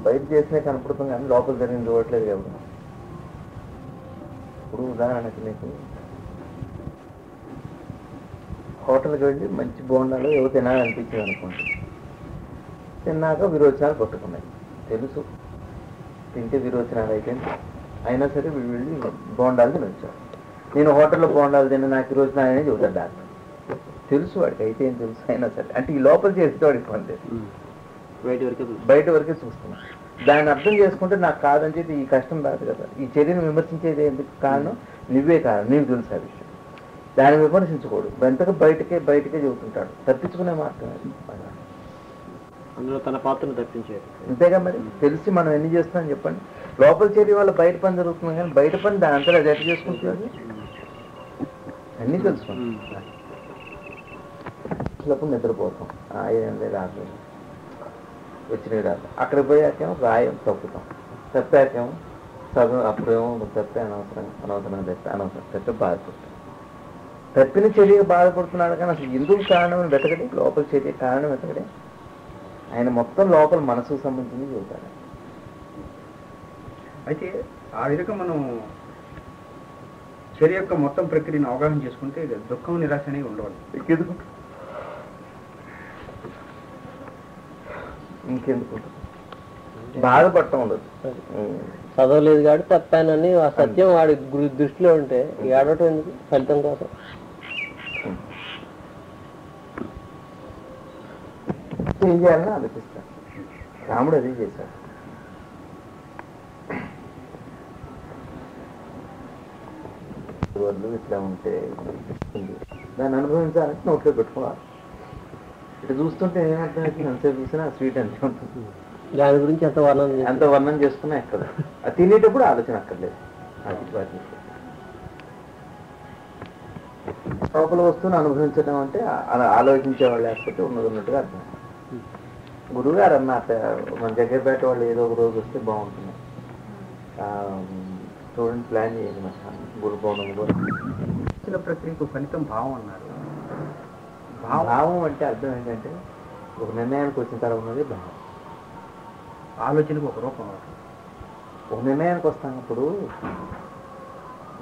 బయట చేసినా కనపడుతుంది కానీ లోపల జరిగింది చూడట్లేదు కదా. ఇప్పుడు ఉదాహరణకి నీకు హోటల్కి వెళ్ళి మంచి బోండాలు ఏవో తినాలనిపించింది అనుకోండి, తిన్నాక విరోచనాలు పట్టుకున్నాయి, తెలుసు తింటే విరోచనాలు అయిపోయింది, అయినా సరే వీళ్ళు వెళ్ళి బోండాలు తినొచ్చారు. నేను హోటల్లో బోండాలు తిన్నా నాకు విరోచనాలు అనేది చెబుతాడు డాక్టర్, తెలుసు వాడికి అయితే ఏం తెలుసు, అయినా సరే అంటే ఈ లోపల చేస్తే వాడికి పని లేదు, బయట వరకే చూస్తున్నా. దాన్ని అర్థం చేసుకుంటే నాకు కాదని చెప్పి ఈ కష్టం రాదు కదా. ఈ చర్యను విమర్శించేది ఎందుకు కారణం, నువ్వే కారణం, నీకు తెలుసు ఆ విషయం, దాన్ని విమర్శించకూడదు, వెంటనే బయటకే చెబుతుంటాడు, తప్పించుకునే మార్గం అందులో తన పాత్రను తప్పించేది. అంతేగా మరి తెలిసి మనం ఎన్ని చేస్తున్నాం చెప్పండి. లోపల చేరి వాళ్ళ బయట పని జరుగుతుంది కానీ బయట పని దాని అంతా అది ఎట్లా చేసుకుంటుంది, అన్నీ తెలుసుకుంటాం. నిద్రపోతాం, ఏం లేదు రాలేదు, వచ్చినవి రాదు, అక్కడికి పోయాకేమో రాయం తప్పుతాం, తప్పాకేమో చదువు అప్పుడేమో తప్పే అనవసరంగా తప్పే బాధపడతాం. తప్పిన చర్యగా బాధపడుతున్నాడు కానీ అసలు ఎందుకు కారణం వెతకడే, లోపల చర్య కారణం వెతకడే. ఆయన మొత్తం లోపల మనసుకు సంబంధించింది చెబుతాడు. అయితే ఆ విధంగా మనం చర్య యొక్క మొత్తం ప్రక్రియను అవగాహన చేసుకుంటే దుఃఖం నిరాశ అనేవి ఉండవాలి. ఇంకెందుకు బాధపడటం ఉండదు. చదవలేదు కాబట్టి తప్పానని ఆ సత్యం వాడి దృష్టిలో ఉంటే ఏడవటం ఎందుకు, ఫలితం కోసం. ఏం చేయాలని ఆలోచిస్తాడు. రాముడు అదే చేశాడు. వాళ్ళు ఇట్లా ఉంటే దాన్ని అనుభవించాలంటే నోట్లో పెట్టుకోవాలి. ఇటు చూస్తుంటే ఏమర్థం అవుతుంది, అంతే చూసినా స్వీట్ అంతే ఉంటుంది. దాని గురించి ఎంత వర్ణం చేసుకున్నా ఎక్కడ అది తినేటప్పుడు ఆలోచన అక్కర్లేదు. లోపల వస్తువుని అనుభవించడం అంటే అలా ఆలోచించేవాళ్ళు లేకపోతే ఉన్నట్టుగా అర్థం. గురువుగారు అన్న మన జగ్గపేట వాళ్ళు ఏదో ఒక రోజు వస్తే బాగుంటుంది, చూడండి ప్లాన్ చేయండి మన గురు పౌర్ణమి ప్రక్రియకు ఫలితం భావం అన్నారు. భావం అంటే అర్థం ఏంటంటే ఒక నిర్ణయానికి వచ్చిన తర్వాత ఉన్నది భావం. ఆలోచనకు ఒక రూపం, ఒక నిర్ణయానికి వస్తానప్పుడు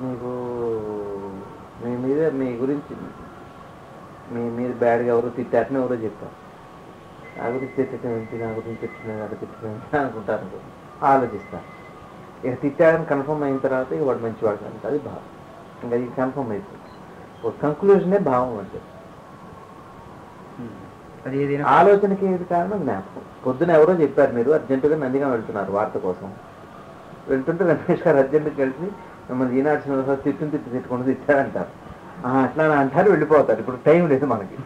మీకు మీ గురించి మీ మీద బ్యాడ్గా ఎవరో తిట్టారని ఎవరో చెప్పారు, నా గురించి తిట్టడం ఏంటి, నా గురించి తిట్టడం అనుకుంటారు, ఆలోచిస్తారు. ఇక తిట్టాడని కన్ఫర్మ్ అయిన తర్వాత ఇక వాడు మంచివాడు కనుక అది భావం. ఇంకా ఇది కన్ఫర్మ్ అయిపోతుంది. ఒక కంక్లూజనే భావం అంటే. ఆలోచనకి ఏది కారణం, జ్ఞాపకం. పొద్దున ఎవరో చెప్పారు మీరు అర్జెంటుగా నందిగా వెళ్తున్నారు వార్త కోసం, వెళ్తుంటే రమేష్ గారు అర్జెంటుకి కలిసి మిమ్మల్ని ఈనాడు శ్రీనివాసరావు తిట్టుకుంటూ తిట్టారంటారు. అట్లా అంటారు, వెళ్ళిపోతారు. ఇప్పుడు టైం లేదు మనకి.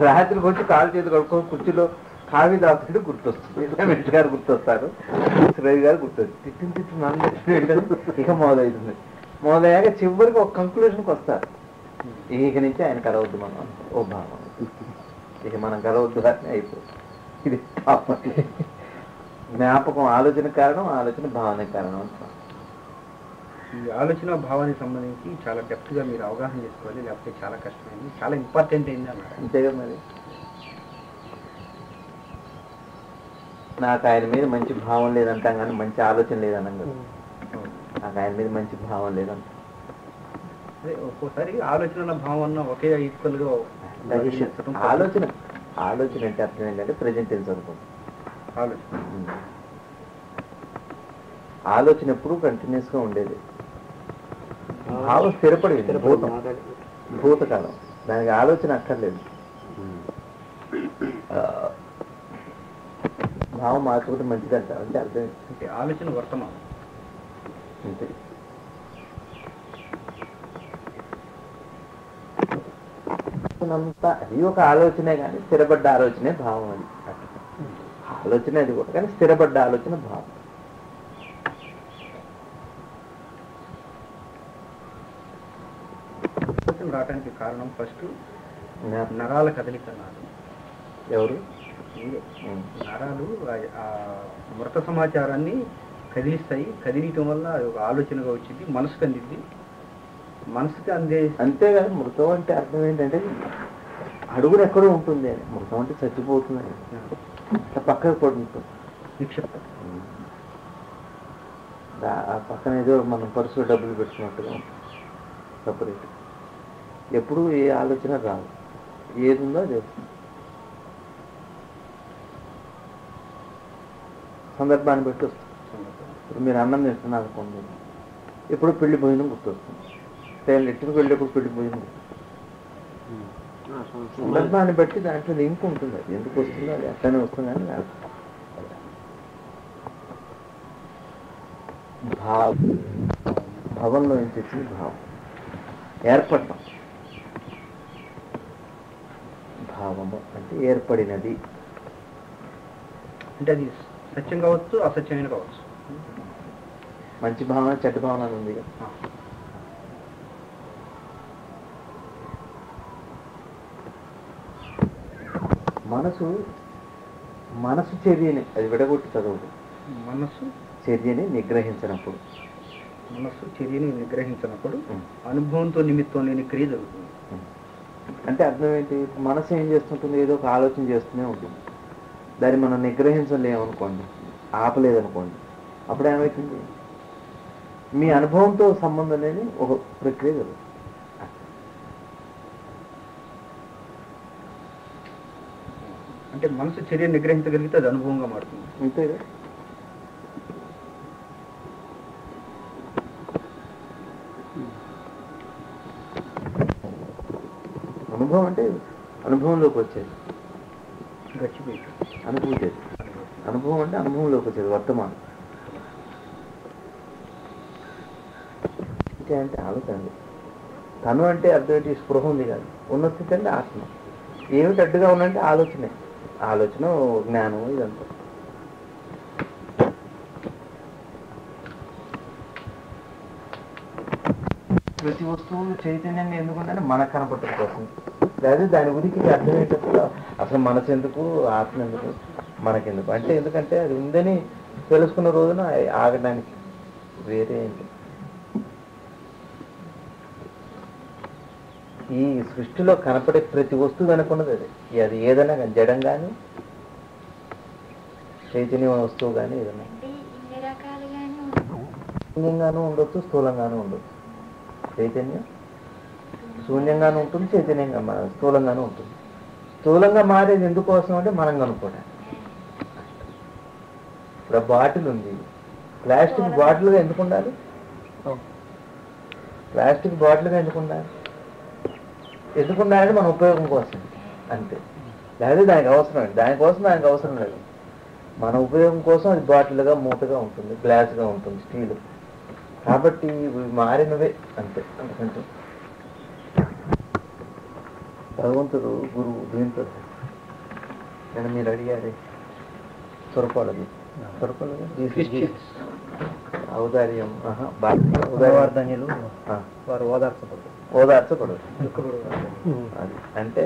రాత్రికి వచ్చి కాలు చేతి కడుక్కొని కుర్చీలో కావి దాచుకుంటే గుర్తొస్తుంది, రమేష్ గారు గుర్తొస్తారు, శ్రీరాజ్ గారు గుర్తొస్తుంది, తిట్టిన ఇక మొదలవుతుంది. మొదలయ్యాక చివరికి ఒక కంక్లూషన్కి వస్తారు, ఇక నుంచి ఆయన కలవద్దు మనం, ఓ భావం ఇక మనం కలవద్దు అని అయిపోతుంది. ఇది జ్ఞాపకం ఆలోచన కారణం, ఆలోచన భావన కారణం అంటున్నాం. ఈ ఆలోచన భావానికి సంబంధించి చాలా డెప్త్గా మీరు అవగాహన చేసుకోవాలి, లేకపోతే చాలా కష్టమైంది, చాలా ఇంపార్టెంట్ అయింది అన్నారు. అంతేగా మరి. నాకు ఆయన మీద మంచి భావం లేదంటాం కానీ మంచి ఆలోచన లేదన్నాం కదా. నాకు ఆయన మీద మంచి భావం లేదంట. అదే ఒక్కోసారి ఆలోచన భావన ఒకే ఈక్వల్గా ఆలోచన అంటే అర్థం ఏంటంటే ప్రెజెంట్ టెన్స్ అనుకోండి. ఆలోచన ఎప్పుడు కంటిన్యూస్ గా ఉండేది, భావం స్థిరపడేది, భూతకాలం, దానికి ఆలోచన అక్కర్లేదు. భావం మార్చుకుంటే మంచిది అంటారు అంటే అర్థం ఆలోచన వర్తమానం అంతే. అంతా అది ఒక ఆలోచనే కానీ స్థిరపడ్డ ఆలోచనే భావం. అది ఆలోచన అది కూడా కానీ స్థిరపడ్డ ఆలోచన భావం. రావడానికి కారణం ఫస్ట్ నరాల కదలిక అన్నారు. ఎవరు? నరాలు ఆ మృత సమాచారాన్ని కదిలిస్తాయి, కదిలియటం వల్ల అది ఒక ఆలోచనగా వచ్చింది, మనసుకు అందిద్ది, మనసుకి అందే. అంతేగాని మృతం అంటే అర్థం ఏంటంటే అడుగులు ఎక్కడో ఉంటుంది అని. మృతం అంటే చచ్చిపోతుంది, పక్కకు పడుతుంది. నిక్షిప్తం. ఆ పక్కన ఏదో మనం పర్సులో డబ్బులు పెట్టుకున్నట్టుగా సపరేట్. ఎప్పుడు ఏ ఆలోచన రాదు, ఏది ఉందో అది వస్తుంది. సందర్భాన్ని బట్టి వస్తుంది. ఇప్పుడు మీరు అన్నం తింటున్నారు అనుకోండి, ఎప్పుడు పెళ్లి భోజనం గుర్తొస్తుంది. నేను నెట్టిన వెళ్ళేప్పుడు పెళ్లి భోజనం గుర్తొస్తుంది. సందర్భాన్ని బట్టి దాంట్లో లింక్ ఉంటుంది. అది ఎందుకు వస్తుందో అది అట్లనే వస్తుందని నాకు భావంలో నుంచి వచ్చింది. భావం ఏర్పడటం, భావము అంటే ఏర్పడినది. అంటే అది సత్యం కావచ్చు, అసత్యమైన కావచ్చు. మంచి భావన చెడ్డ భావన అని ఉంది కదా. మనసు చర్యని అది విడగొట్టి చదవదు. మనస్సు చర్యని నిగ్రహించినప్పుడు, మనస్సు చర్యని నిగ్రహించినప్పుడు అనుభవంతో నిమిత్తం లేని క్రియ జరుగుతుంది. అంటే అర్థం ఏంటి? మనసు ఏం చేస్తుంటుంది? ఏదో ఒక ఆలోచన చేస్తూనే ఉంటుంది. దాన్ని మనం నిగ్రహించలేమనుకోండి, ఆపలేదనుకోండి, అప్పుడు ఏమవుతుంది? మీ అనుభవంతో సంబంధం లేని ఒక ప్రక్రియ జరుగుతుంది. అంటే మనసు చర్య నిగ్రహించగలిగితే అది అనుభవంగా మారుతుంది. అంతేగా? అనుభవం అంటే అనుభవంలోకి వచ్చేది, గచ్చిపోయింది అనుభూతి. అనుభవం అంటే అనుభవంలోకి వచ్చేది, వర్తమానం. అంటే ఆలోచన. తను అంటే అర్థం ఏంటి? స్పృహ ఉంది కాదు, ఉన్న స్థితి అంటే ఆత్మ. ఏమిటి అడ్డుగా ఉన్నంటే ఆలోచనే. ఆలోచన, జ్ఞానం, ఇదంతా. ప్రతి వస్తువు చైతన్యంగా ఎందుకుంటే మనకు కనపడటం కోసం. లేదా దాని గురించి అర్థం ఏంటప్పుడు అసలు మనసు ఎందుకు, ఆత్మ ఎందుకు, మనకెందుకు అంటే ఎందుకంటే అది ఉందని తెలుసుకున్న రోజున ఆగడానికి వేరే ఏంటి. ఈ సృష్టిలో కనపడే ప్రతి వస్తువు అనుకున్నది అది. అది ఏదైనా కానీ, జడం కానీ, చైతన్య వస్తువు కానీ, ఏదైనా శూన్యంగానూ ఉండొచ్చు, స్థూలంగానూ ఉండొచ్చు. చైతన్యం శూన్యంగానూ ఉంటుంది, చైతన్యంగా స్థూలంగానూ ఉంటుంది. స్థూలంగా మారేది ఎందుకోసం అంటే మనం కనుక్కోవడానికి. ఇప్పుడు బాటిల్ ఉంది, ప్లాస్టిక్ బాటిల్గా ఎందుకు ఉండాలి? ప్లాస్టిక్ బాటిల్గా ఎందుకు ఉండాలి? ఎందుకు ఉండాలంటే మన ఉపయోగం కోసం అంతే. లేదా దానికి అవసరం లేదు, దానికోసం దానికి అవసరం లేదు. మన ఉపయోగం కోసం అది బాటిల్గా, మూటగా ఉంటుంది, గ్లాస్గా ఉంటుంది, స్టీల్. కాబట్టి ఇవి మారినవే అంతే. అందుకంటే భగవంతుడు గురువు దీంతో నేను మీరు అడిగారు త్వరపడదు ఔదార్యం ఔదార్యవర్ధన్యులు వారు ఓదార్చపడదు. అది అంటే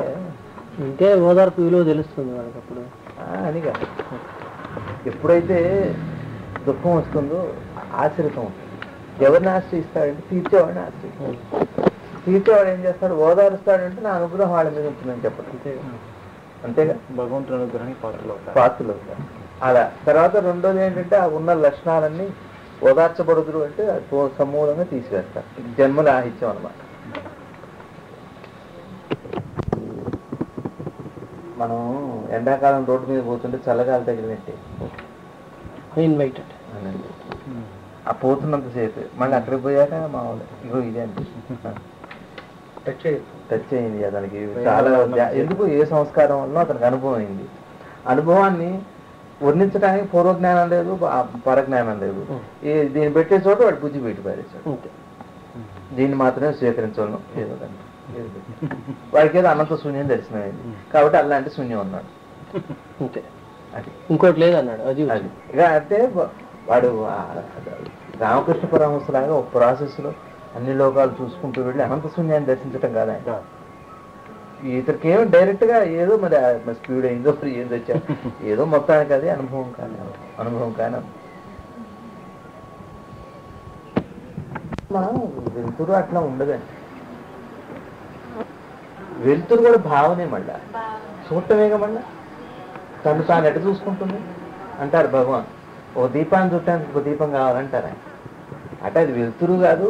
ఇంకే ఓదార్పు విలువ తెలుస్తుంది వాళ్ళకి అప్పుడు అని కాదు. ఎప్పుడైతే దుఃఖం వస్తుందో ఆశ్రితం ఉంటుంది. ఎవరిని ఆశ్రయిస్తాడంటే తీర్చేవాడిని ఆశ్రయిస్తాడు. తీర్చేవాడు ఏం చేస్తాడు? ఓదారుస్తాడంటే నా అనుగ్రహం వాళ్ళ మీద ఉంటుందని చెప్పడం. అంతేగా? భగవంతుని అనుగ్రహానికి పాత్రలు అవుతారు. అలా తర్వాత రెండోది ఏంటంటే ఆ ఉన్న లక్షణాలన్నీ ఓదార్చబడుదురు అంటే సమూలంగా తీసివేస్తారు. జన్మల ఆహిత్యం అన్నమాట. మనం ఎండాకాలం రోడ్డు మీద పోతుంటే చల్లగాలి తగిలినట్టే ఇన్వైటెడ్ అనండి. ఆ పోతున్నంతసేపు మళ్ళీ అక్కడికి పోయాక మామూలు ఇగో ఇదే అనిపిస్తుంది. టచ్ అయింది అతనికి చాలా. ఎందుకు? ఏ సంస్కారం వల్ల అతనికి అనుభవం అయింది. అనుభవాన్ని వర్ణించడానికి పూర్వజ్ఞానం లేదు, పరజ్ఞానం లేదు. దీన్ని పెట్టే చోట వాడు బుద్ధి పెట్టి పారేశాడు. దీన్ని మాత్రమే స్వీకరించను ఏదో వాడికి ఏదో అనంత శూన్యం దర్శనమైంది కాబట్టి అలాంటి శూన్యం అన్నాడు. అది ఇంకోటి లేదన్నాడు. అది ఇక అంటే వాడు రామకృష్ణ పరమహంసలాగా ఒక ప్రాసెస్లో అన్ని లోకాలు చూసుకుంటూ వెళ్ళి అనంత శూన్యాన్ని దర్శించటం కాదు ఆయన. ఇతనికి ఏమో డైరెక్ట్గా ఏదో మరి స్పీడ్ అయిందో ఏదో వచ్చా ఏదో మొత్తానికి అది అనుభవం కానీ వెలుతురు అట్లా ఉండదండి. వెలుతురు కూడా భావనే. మళ్ళా చూడటమేగా. మళ్ళా తను తాను ఎట చూసుకుంటుంది అంటారు భగవాన్. ఓ దీపాన్ని చుట్టానికి ఒక దీపం కావాలంటారు ఆయన. అంటే అది వెలుతురు కాదు,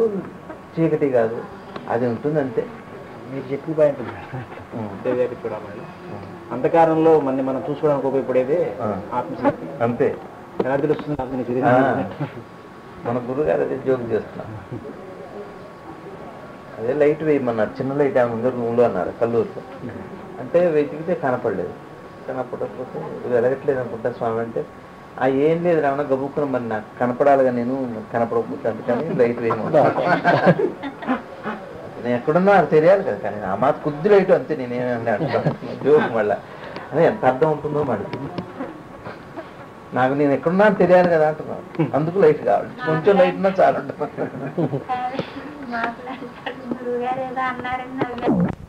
చీకటి కాదు, అది ఉంటుంది అంతే. మీరు చెప్పి బాగుంటుంది దేవయాకి చూడాలి. అంధకారంలో మనం చూసుకోవడానికి ఉపయోగపడేది ఆత్మశక్తి అంతే. ఎలా తెలుస్తుంది? మన గురువు గారు అదే జోక్ చేస్తున్నాం. అదే లైట్ వేయమన్నారు, చిన్న లైట్ ఆ ముందు రూమ్లో అన్నారు కల్లూరులో. అంటే వెతికితే కనపడలేదు. కనపడకపోతే వెలగట్లేదు అనుకుంటా స్వామి అంటే, ఏం లేదు రావణ గబుక్కున మరి నాకు కనపడాలిగా, నేను కనపడకపోతే అందుకని లైట్ వేయమన్నారు. నేను ఎక్కడున్నా నాకు తెలియాలి కదా, కానీ ఆ మాత్రం కొద్ది లైట్ అంతే. నేనేమన్నా అంటాను జోక్ మళ్ళా. అదే ఎంత అర్థం ఉంటుందో మళ్ళీ. నాకు నేను ఎక్కడున్నా తెలియాలి కదా అంటున్నాను, అందుకు లైట్ కావాలి. కొంచెం లైట్ ఉన్నా చాలా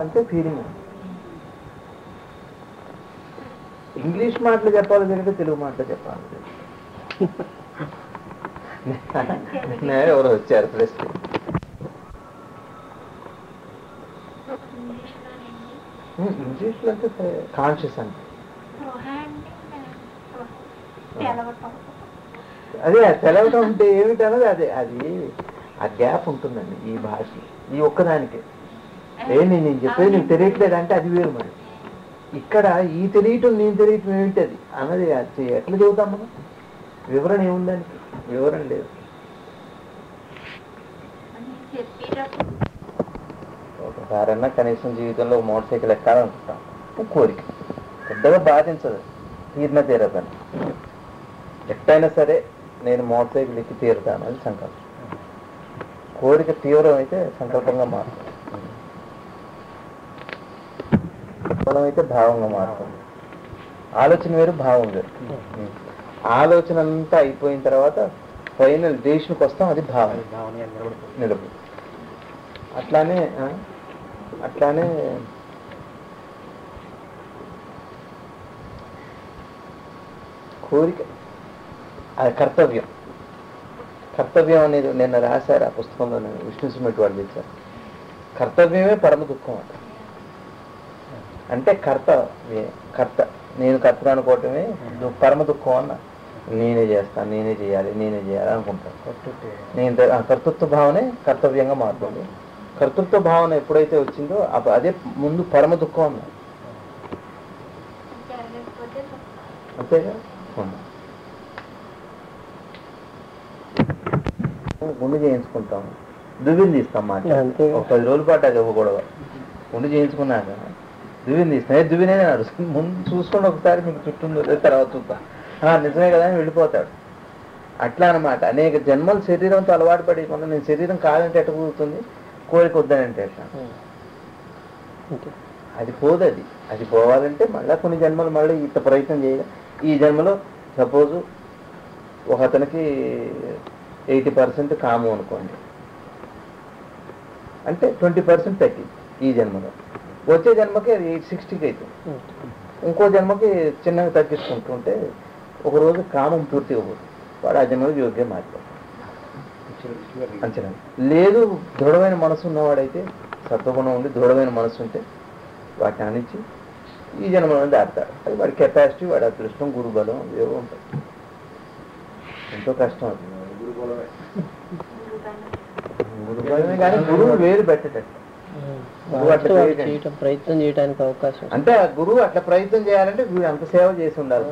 అంతే ఫీలింగ్. ఇంగ్లీష్ మాటలు చెప్పాలి జరిగితే తెలుగు మాటలు చెప్పాలి. ఎవరు వచ్చారు ప్రెస్ ఇంగ్లీష్లో అంటే కాన్షియస్ అంటే అదే తెలవటం అంటే ఏమిటన్నది అదే. అది ఆ గ్యాప్ ఉంటుందండి ఈ భాషలో, ఈ ఒక్కదానికే. నేను చెప్పేది నీకు తెలియట్లేదు అంటే అది వేరు. మరి ఇక్కడ ఈ తెలియటం నేను తెలియటం ఏమిటి అది అన్నది ఎట్లా చెబుతాం మనం? వివరణ ఏముందానికి? వివరణ లేదు. ఒకసారన్నా కనీసం జీవితంలో ఒక మోటార్ సైకిల్ ఎక్కాలనుకుంటాం, కోరిక పెద్దగా బాధించదు, తీరిన తీరదని. ఎట్టయినా సరే నేను మోటార్ సైకిల్ ఎక్కి తీరుతాను అది సంకల్పం. కోరిక తీవ్రం అయితే సంకల్పంగా మారుతుంది, అయితే భావంగా మారుతుంది. ఆలోచన వేరు, భావం వేరు. ఆలోచన అంతా అయిపోయిన తర్వాత ఫైనల్ డెసిషన్కి వస్తాం, అది భావన నిలబడి. అట్లానే కోరిక అది కర్తవ్యం. కర్తవ్యం అనేది నిన్న రాశారు ఆ పుస్తకంలో, విష్ణు సుమిట్ వాళ్ళు తెచ్చారు. కర్తవ్యమే పరమ దుఃఖం అంట. అంటే కర్త నేను కర్త అనుకోవటమే పరమ దుఃఖం అన్న. నేనే చేస్తాను, నేనే చేయాలి అనుకుంటాను. కర్తృత్వ భావనే కర్తవ్యంగా మారుతుంది. కర్తృత్వ భావన ఎప్పుడైతే వచ్చిందో అదే ముందు పరమ దుఃఖం అన్న. అంతేగా. గుండు చేయించుకుంటాం, దువ్విని తీస్తాం మాట. ఒక 10 రోజుల పాటు అది ఒక గొడవ. గుండు చేయించుకున్నాక దువ్విని తీస్తాం. దువ్వినే నడుస్తుంది. ముందు చూసుకొని ఒకసారి మీకు చుట్టూ తర్వాత చూస్తా, నిజమే కదా అని వెళ్ళిపోతాడు. అట్లా అనమాట. అనేక జన్మలు శరీరంతో అలవాటు పడకుండా నేను శరీరం కాదంటే ఎట్ట కుదురుతుంది, కోరిక వద్దనంటే ఎట్లా? అది పోదు. అది పోవాలంటే మళ్ళీ కొన్ని జన్మలు మళ్ళీ ఇంత ప్రయత్నం చేయాలి. ఈ జన్మలో సపోజు ఒక అతనికి 80% కాము అనుకోండి, అంటే 20% తగ్గింది ఈ జన్మలో. వచ్చే జన్మకి అది 60కి అవుతుంది. ఇంకో జన్మకి చిన్నగా తగ్గించుకుంటుంటే ఒకరోజు కామం పూర్తిగా పోతుంది. వాడు ఆ జన్మలో యోగ్యం మారిపోతాడు. అంచనా లేదు. దృఢమైన మనసు ఉన్నవాడైతే, సత్వగుణం ఉండి దృఢమైన మనసు ఉంటే వాటిని అనిచ్చి ఈ జన్మలో దాడతాడు. అది వాడి కెపాసిటీ, వాడి అదృష్టం, గురుబలం ఏవో ఉంటాయి. ఎంతో కష్టం అది గురుబలమే. కానీ గురువు వేరు పెట్టేటట్టు ప్రయత్నం చేయడానికి అవకాశం. అంటే ఆ గురువు అట్లా ప్రయత్నం చేయాలంటే అంత సేవ చేసి ఉండాలి.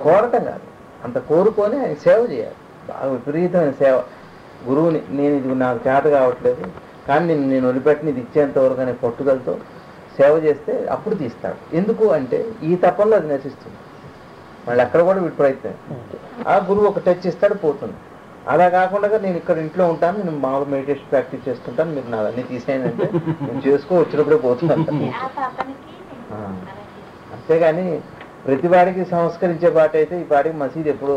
కోరటం కాదు, అంత కోరుకొని ఆయన సేవ చేయాలి. బాగా విపరీతమైన సేవ. గురువుని నేను ఇది నాకు చేత కావట్లేదు కానీ నేను వదిలిపెట్టిన ఇది ఇచ్చేంత వరకు అనే పట్టుదలతో సేవ చేస్తే అప్పుడు తీస్తాడు. ఎందుకు అంటే ఈ తపంలో అది నశిస్తుంది. మళ్ళీ అక్కడ కూడా వీటి ప్రయత్నం. ఆ గురువు ఒక టచ్ ఇస్తాడు, పోతుంది. అలా కాకుండా నేను ఇక్కడ ఇంట్లో ఉంటాను, నేను మామూలు మెడిటేషన్ ప్రాక్టీస్ చేస్తుంటాను, మీరు నాకు అన్నీ తీసేయండి నేను చేసుకో వచ్చినప్పుడే పోతున్నాను. అంతేగాని ప్రతి వాడికి సంస్కరించే పాట అయితే ఈ పాటికి మసీదు ఎప్పుడో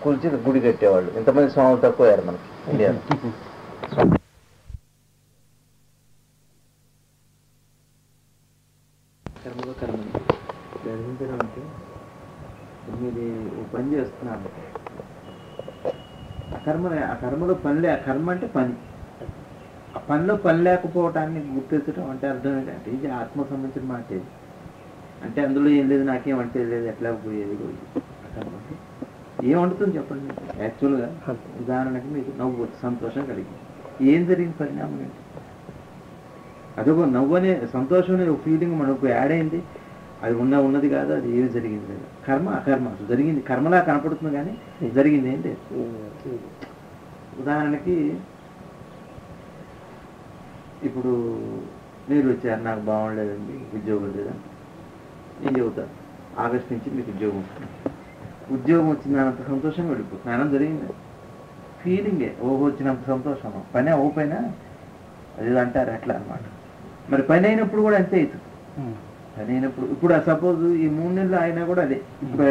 కూల్చి గుడి కట్టేవాళ్ళు. ఇంతమంది స్వాములు తక్కువయ్యారు మనకి ఇండియాలో. అంటే మీరు పని చేస్తున్నారు, ఆ కర్మలో పని ఆ కర్మ అంటే పని. ఆ పనిలో పని లేకపోవటాన్ని గుర్తించడం అంటే అర్థం ఏంటంటే ఇది ఆత్మ సంబంధించిన మాట. అంటే అందులో ఏం లేదు, నాకేం అంటే లేదు, ఎట్లా పోయేది కర్మకి ఏం వండుతుంది చెప్పండి యాక్చువల్గా. ఉదాహరణకి మీకు నవ్వు సంతోషం కలిగింది, ఏం జరిగింది పరిణామం ఏంటి? అదొక నవ్వు అనే సంతోషం అనే ఒక ఫీలింగ్ మనకు యాడ్ అయింది, అది ఉన్నది కాదు, అది ఏమి జరిగింది లేదు. కర్మ అకర్మ అసలు జరిగింది కర్మలా కనపడుతుంది కానీ జరిగింది ఏంటి? ఉదాహరణకి ఇప్పుడు మీరు వచ్చారు, నాకు బాగుండలేదండి, ఉద్యోగం లేదండి, నేను చెబుతాను ఆగస్ట్ నుంచి మీకు ఉద్యోగం వస్తుంది. ఉద్యోగం వచ్చిందన్నంత సంతోషం వెళ్ళిపోతుంది, స్నానం జరిగింది, ఫీలింగే ఓహో వచ్చినంత సంతోషం. పని అవ్వపోయినా అది అంటారు అట్లా అనమాట. మరి పని అయినప్పుడు కూడా అంతే అవుతుంది. పని అయినప్పుడు ఇప్పుడు సపోజ్ ఈ 3 నెలలు అయినా కూడా అదే. ఇప్పుడు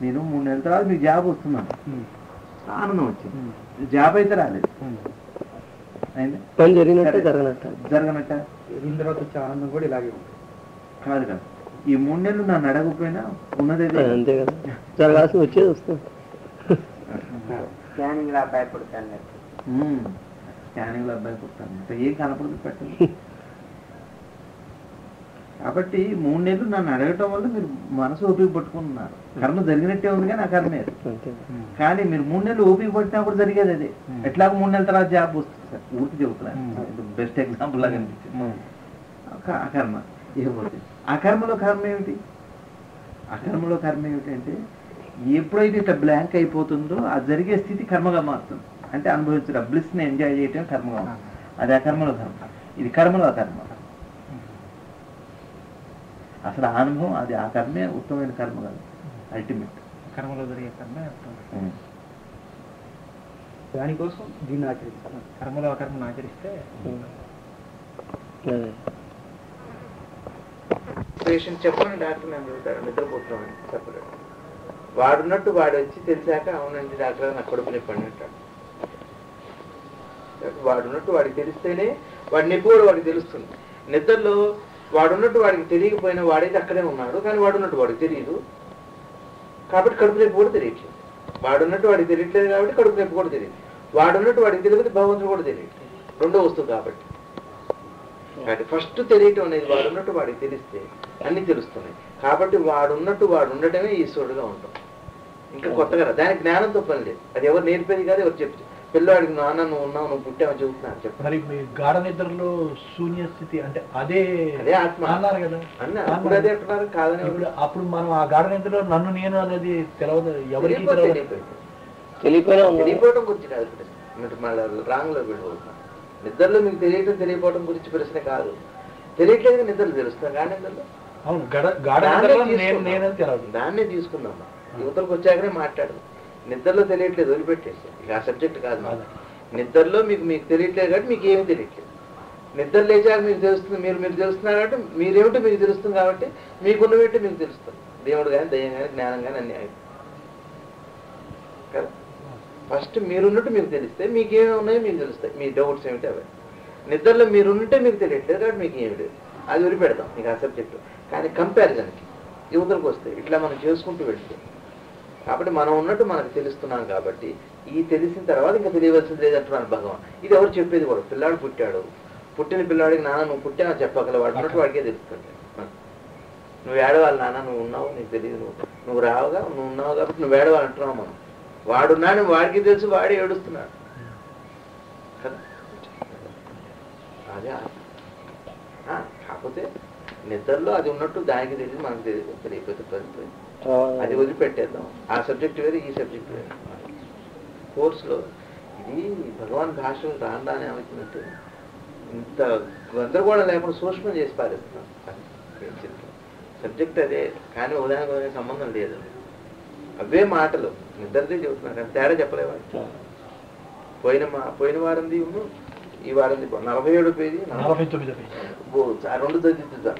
నేను 3 నెలల తర్వాత మీకు జాబ్ వస్తున్నాను, ఆనందం వచ్చింది. జాబ్ అయితే రాలేదు, పని జరిగినట్ట జరగనట్ట జరిగిన తర్వాత వచ్చే ఆనందం కూడా ఇలాగే ఉంటుంది. కాదు కదా. ఈ 3 నెలలు నన్ను అడగకపోయినా ఉన్నదే అంతే కదా, జరగాల్సి వచ్చేది వస్తుంది. స్కానింగ్ లో అబ్బాయి పుడతాను, స్కానింగ్ లో అబ్బాయి పుడతాను, ఏం కనపడదు పెట్టండి. కాబట్టి 3 నెలలు నన్ను అడగటం వల్ల మీరు మనసు ఓపిక పట్టుకుంటున్నారు. కర్మ జరిగినట్టే ఉంది కానీ ఆ కర్మే. కానీ మీరు 3 నెలలు ఓపిక పట్టినా కూడా జరిగేది అదే. ఎట్లాగో 3 నెలల తర్వాత జాబ్ వస్తుంది సార్, ఊరికి చెబుతున్నాను, బెస్ట్ ఎగ్జాంపుల్ లాగా అనిపించింది. ఆ కర్మ ఏమవుతుంది? ఆ కర్మలో కర్మ ఏమిటి? ఆ కర్మలో కర్మ ఏమిటంటే ఎప్పుడైతే ఇట్లా బ్లాంక్ అయిపోతుందో ఆ జరిగే స్థితి కర్మగా మారుతుంది. అంటే అనుభవించడం, బ్లిస్ని ఎంజాయ్ చేయటం కర్మగా మారుతుంది. అది ఆ కర్మలో కర్మ, ఇది కర్మలో కర్మ. అసలు ఆ అనుభవం అది, ఆ కర్మే ఉత్తమమైన కర్మ కాదు, అల్టిమేట్ కర్మలో జరిగే కర్మే. దానికోసం దీన్ని ఆచరిస్తాను. కర్మలో ఆ కర్మను ఆచరిస్తే పేషెంట్ చెప్పండి డాక్టర్ నేను చెబుతాను నిద్రపోతున్నామని చెప్పలేడు. వాడున్నట్టు వాడు వచ్చి తెలిసాక అవునండి డాక్టర్ నాకు కడుపు నొప్పి అంటాడు. వాడున్నట్టు వాడికి తెలిస్తేనే వాడి నొప్పి కూడా వాడికి తెలుస్తుంది. నిద్రలో వాడున్నట్టు వాడికి తెలియకపోయినా వాడైతే అక్కడే ఉన్నాడు, కానీ వాడున్నట్టు వాడికి తెలియదు కాబట్టి కడుపు నొప్పి కూడా తెలియట్లేదు. వాడున్నట్టు వాడికి తెలియట్లేదు కాబట్టి కడుపు నొప్పి కూడా తెలియదు. వాడున్నట్టు వాడికి తెలియదు, భగవంతుడు కూడా తెలియదు, రెండో వస్తువు కాబట్టి. కాబట్టి ఫస్ట్ తెలియటం అనేది వాడున్నట్టు వాడికి తెలిస్తే అన్ని తెలుస్తున్నాయి. కాబట్టి వాడున్నట్టు వాడు ఉండటమే ఈశ్వరుడుగా ఉంటాం. ఇంకా కొత్తగా దానికి జ్ఞానంతో పని లేదు, అది ఎవరు నేర్పేది కాదు, ఎవరు చెప్తే. పిల్లవాడికి నాన్న నువ్వు ఉన్నావు, నువ్వు పుట్టావని చెబుతున్నాను చెప్పారు. గాఢ నిద్రలో శూన్య స్థితి అంటే అదే ఆత్మ అన్నారు కదా, అప్పుడు అదే అంటున్నారు కాదని. అప్పుడు మనం ఆ గాఢ నిద్రలో నన్ను నేను అనేది తెలవదు, ఎవరికి తెలియపోవడం గురించి కాదు మీరు మళ్ళీ రాంగ్ లో వెళ్ళిపోతున్నాం. నిద్రలో మీకు తెలియటం తెలియపోవడం గురించి ప్రశ్న కాదు. తెలియట్లేదు నిద్రలు తెలుస్తాం కానీ నిద్రలో దాన్నే తీసుకుందాం. యువతలకు వచ్చాకనే మాట్లాడదు. నిద్రలో తెలియట్లేదు వదిలిపెట్టేసి, ఇక ఆ సబ్జెక్ట్ కాదు. నిద్రలో మీకు తెలియట్లేదు కాబట్టి మీకు ఏమీ తెలియట్లేదు. నిద్ర లేచాక మీకు తెలుస్తుంది, మీరు తెలుస్తున్నారు కాబట్టి మీరేమిటో మీకు తెలుస్తుంది కాబట్టి మీకున్నవేంటో మీకు తెలుస్తుంది. దేవుడు కానీ దయ్యం కానీ జ్ఞానం కానీ అన్ని ఆయన కదా. ఫస్ట్ మీరున్నట్టు మీకు తెలిస్తే మీకేమి ఉన్నాయో మీకు తెలుస్తాయి, మీ డౌట్స్ ఏమిటి అవి. నిద్రలో మీరుంటే మీకు తెలియట్లేదు కాబట్టి మీకు ఏమి లేదు, అది వదిలిపెడతాం మీకు ఆ సబ్జెక్టు. కానీ కంపారిజన్కి యువతలకు వస్తాయి, ఇట్లా మనం చేసుకుంటూ వెళ్తే. కాబట్టి మనం ఉన్నట్టు మనకు తెలుస్తున్నాం కాబట్టి ఈ తెలిసిన తర్వాత ఇంకా తెలియవలసింది లేదంటున్నాను భగవాన్. ఇది ఎవరు చెప్పేది కూడా. పిల్లాడు పుట్టాడు, పుట్టిన పిల్లాడికి నాన్న నువ్వు పుట్టావా చెప్పగల వాడు ఉన్నట్టు వాడికే తెలుస్తుంది. నువ్వు ఏడవాలి నాన్న, నువ్వు ఉన్నావు నీకు తెలియదు, నువ్వు రావుగా నువ్వు ఉన్నావు కాబట్టి నువ్వు ఏడవాలి అంటున్నావు. మనం వాడున్నాడు వాడికి తెలుసు, వాడే ఏడుస్తున్నాడు కదా. అదే కాకపోతే నిద్రలో అది ఉన్నట్టు దానికి తెలియదు, మనకు తెలియదు, తెలియకపోతే పడిపోయింది, అది వదిలిపెట్టేద్దాం. ఆ సబ్జెక్ట్ వేరే, ఈ సబ్జెక్ట్ వేరే. కోర్సులో ఇది భగవాన్ భాషలు రాండానే అవుతున్నట్టు ఇంత గందరగోళం లేకుండా సూక్ష్మం చేసి పారేస్తున్నాం. సబ్జెక్ట్ అదే కానీ ఉదాహరణ సంబంధం లేదు, అవే మాటలు నిద్రదే చెబుతున్నారు కానీ తేడా చెప్పలేవాడు. పోయిన వారంది ఈ వారంది 47వ పేజీ 49వ పేజీ రెండు చదివిద్దా.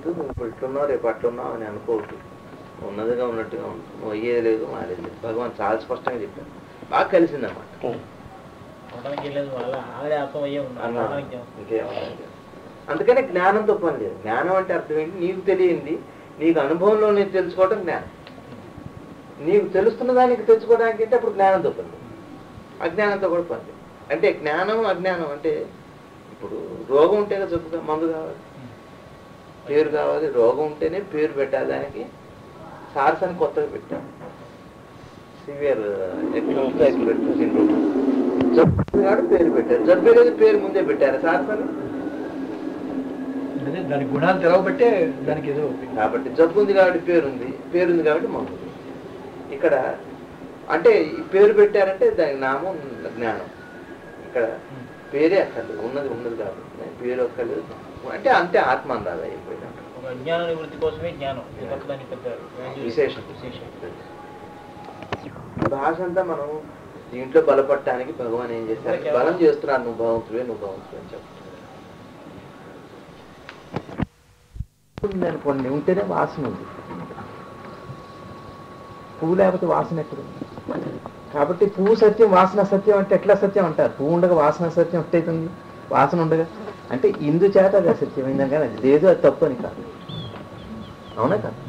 నువ్వు ఇట్లున్నావు రేపు అట్లున్నావు అని అనుకోవద్దు, ఉన్నదిగా ఉన్నట్టుగా ఉంటుంది, నువ్వు అయ్యేది లేదు మారేది లేదు. భగవాన్ చాలా స్పష్టంగా చెప్పారు, బాగా కలిసిందన్నమాట. అందుకనే జ్ఞానంతో పని లేదు. జ్ఞానం అంటే అర్థం ఏంటి? నీకు తెలియంది నీకు అనుభవంలో నేను తెలుసుకోవడం జ్ఞానం. నీకు తెలుస్తున్న దానికి తెలుసుకోవడానికి అంటే అప్పుడు జ్ఞానంతో పని లేదు, అజ్ఞానంతో కూడా పని లేదు. అంటే జ్ఞానం అజ్ఞానం అంటే ఇప్పుడు రోగం ఉంటే కదా జబ్బుగా మందు కావాలి. పేరు కావాలి, రోగం ఉంటేనే పేరు పెట్టాలి. దానికి సార్స్ అని కొత్తగా పెట్టాం, సివియర్ సిండ్రోమ్. జబ్బు కాదు పేరు పెట్టారు, జబ్బే లేదు పేరు ముందే పెట్టారు సార్స్ అని. అదే దాని గుణాలు తెలవబట్టే దానికి ఏదో కాబట్టి జబ్బు ఉంది కాబట్టి పేరుంది కాబట్టి మందు. ఇక్కడ అంటే ఈ పేరు పెట్టారంటే దానికి నామం జ్ఞానం. ఇక్కడ పేరే అక్కర్లేదు, ఉన్నది కాబట్టి పేరు అక్కర్లేదు. అంటే అంతే ఆత్మ అందాలి అయిపోయింది. జ్ఞాన నివృత్తి కోసమే జ్ఞానం విశేషం. భాష అంతా మనం దీంట్లో బలపడటానికి భగవాన్ ఏం చేస్తారు, బలం చేస్తున్నారు. నువ్వు భగవంతుడే అని చెప్తున్నారు అనుకోండి. ఉంటేనే వాసన ఉంది, పువ్వు లేకపోతే వాసన ఎక్కడుంది? కాబట్టి పువ్వు సత్యం, వాసన సత్యం అంటే ఎట్లా సత్యం అంటారు? పువ్వు ఉండగా వాసన సత్యం ఎట్టయితుంది? వాసన ఉండగా అంటే ఇందుచేత అది అసత్యమైందా, కానీ అది లేదు, అది తప్పు అని కాదు. అవునా కాదు?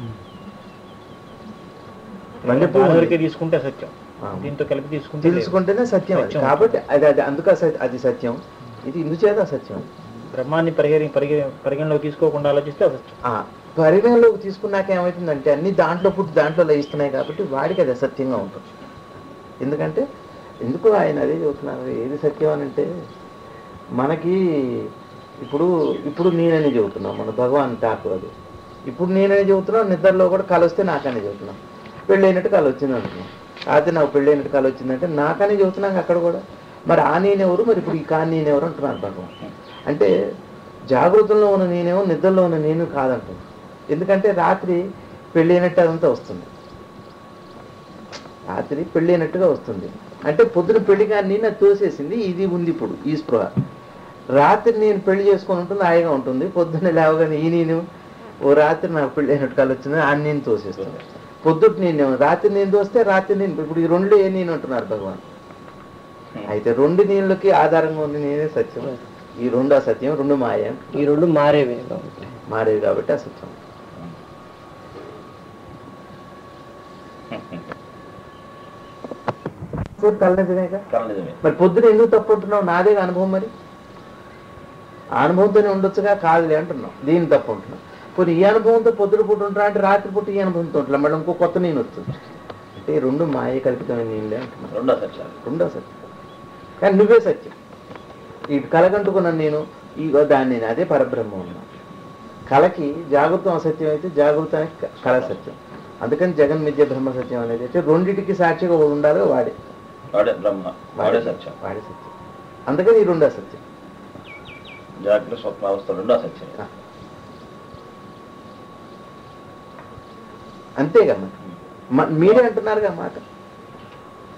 తీసుకుంటే సత్యం, దీంతో కలిపి తెలుసుకుంటేనే సత్యం అది. కాబట్టి అది అందుకు అది సత్యం, ఇది ఇందుచేత అసత్యం. బ్రహ్మాన్ని పరిగణలోకి తీసుకోకుండా ఆలోచిస్తే అసత్యం. పరిగణలోకి తీసుకున్నాక ఏమవుతుందంటే అన్ని దాంట్లో పుట్టి దాంట్లో లయిస్తున్నాయి కాబట్టి వాడికి అది అసత్యంగా ఉంటుంది. ఎందుకంటే ఎందుకు ఆయన అదే చెబుతున్నారు, ఏది సత్యం అని అంటే మనకి ఇప్పుడు నేనని చెబుతున్నాం, మన భగవాన్ టాకు అది. ఇప్పుడు నేనని చెబుతున్నాం, నిద్రలో కూడా కళ వస్తే నాకని చెబుతున్నాం. పెళ్ళైనట్టు కళ వచ్చింది అంటున్నాం, అయితే నాకు పెళ్ళైనట్టు కళ వచ్చిందంటే నాకని చెబుతున్నాం అక్కడ కూడా. మరి ఆ నేనెవరు, మరి ఇప్పుడు ఈ కాని నేనెవరు అంటున్నారు భగవాన్. అంటే జాగృతంలో ఉన్న నేనేమో నిద్రలో ఉన్న నేను కాదంటున్నాను. ఎందుకంటే రాత్రి పెళ్ళైనట్టు అదంతా వస్తుంది, రాత్రి పెళ్ళైనట్టుగా వస్తుంది. అంటే పొద్దున పెళ్లి కానీ నాకు తోసేసింది, ఇది ఉంది ఇప్పుడు ఈ స్పృహ. రాత్రి నేను పెళ్లి చేసుకొని ఉంటుంది, హాయిగా ఉంటుంది. పొద్దున్న లేవగానే ఈ నేను ఓ రాత్రి నాకు పెళ్ళి అయినట్టు కాలు వచ్చింది, ఆ నేను తోసేస్తుంది. పొద్దుట నేను రాత్రి నేను తోస్తే రాత్రి నేను, ఇప్పుడు ఈ రెండు ఏ నేను అంటున్నారు భగవాన్. అయితే రెండు నీళ్ళకి ఆధారంగా ఉంది నేనే సత్యం, ఈ రెండు అసత్యం, రెండు మాయ, ఈ రెండు మారేవి కాబట్టి అసత్యం. మరి పొద్దున ఎందుకు తప్పు అంటున్నావు? నాదే అనుభవం, మరి ఆ అనుభవంతోనే ఉండొచ్చుగా, కాదులే అంటున్నావు, దీన్ని తప్పు అంటున్నావు. పోనీ ఈ అనుభవంతో పొద్దున పుట్టి ఉంటా అంటే రాత్రి పుట్టి ఈ అనుభవంతో ఉంటున్నా, మళ్ళీ ఇంకో కొత్త నేను వస్తుంది. అంటే రెండు మాయ కల్పితమైన నేనులే అంటున్నాను, రెండో సత్యం. కానీ నువ్వే సత్యం. ఈ కలగంటుకున్నాను నేను, ఈ దాన్ని నేను, అదే పరబ్రహ్మ ఉన్నా. కళకి జాగృతం అసత్యం అయితే జాగృతానికి కళ సత్యం. అందుకని జగన్ మిథ్య బ్రహ్మ సత్యం అనేది అయితే రెండింటికి సాక్షిగా ఉండాలి, వాడే బ్రహ్మ, వాడే సత్యం. అందుకని ఈ రెండు అసత్యం. జాగ్రత్త స్వప్నావస్థ రెండు అసత్యం. అంతేగా మీరే అంటున్నారుగా మాట,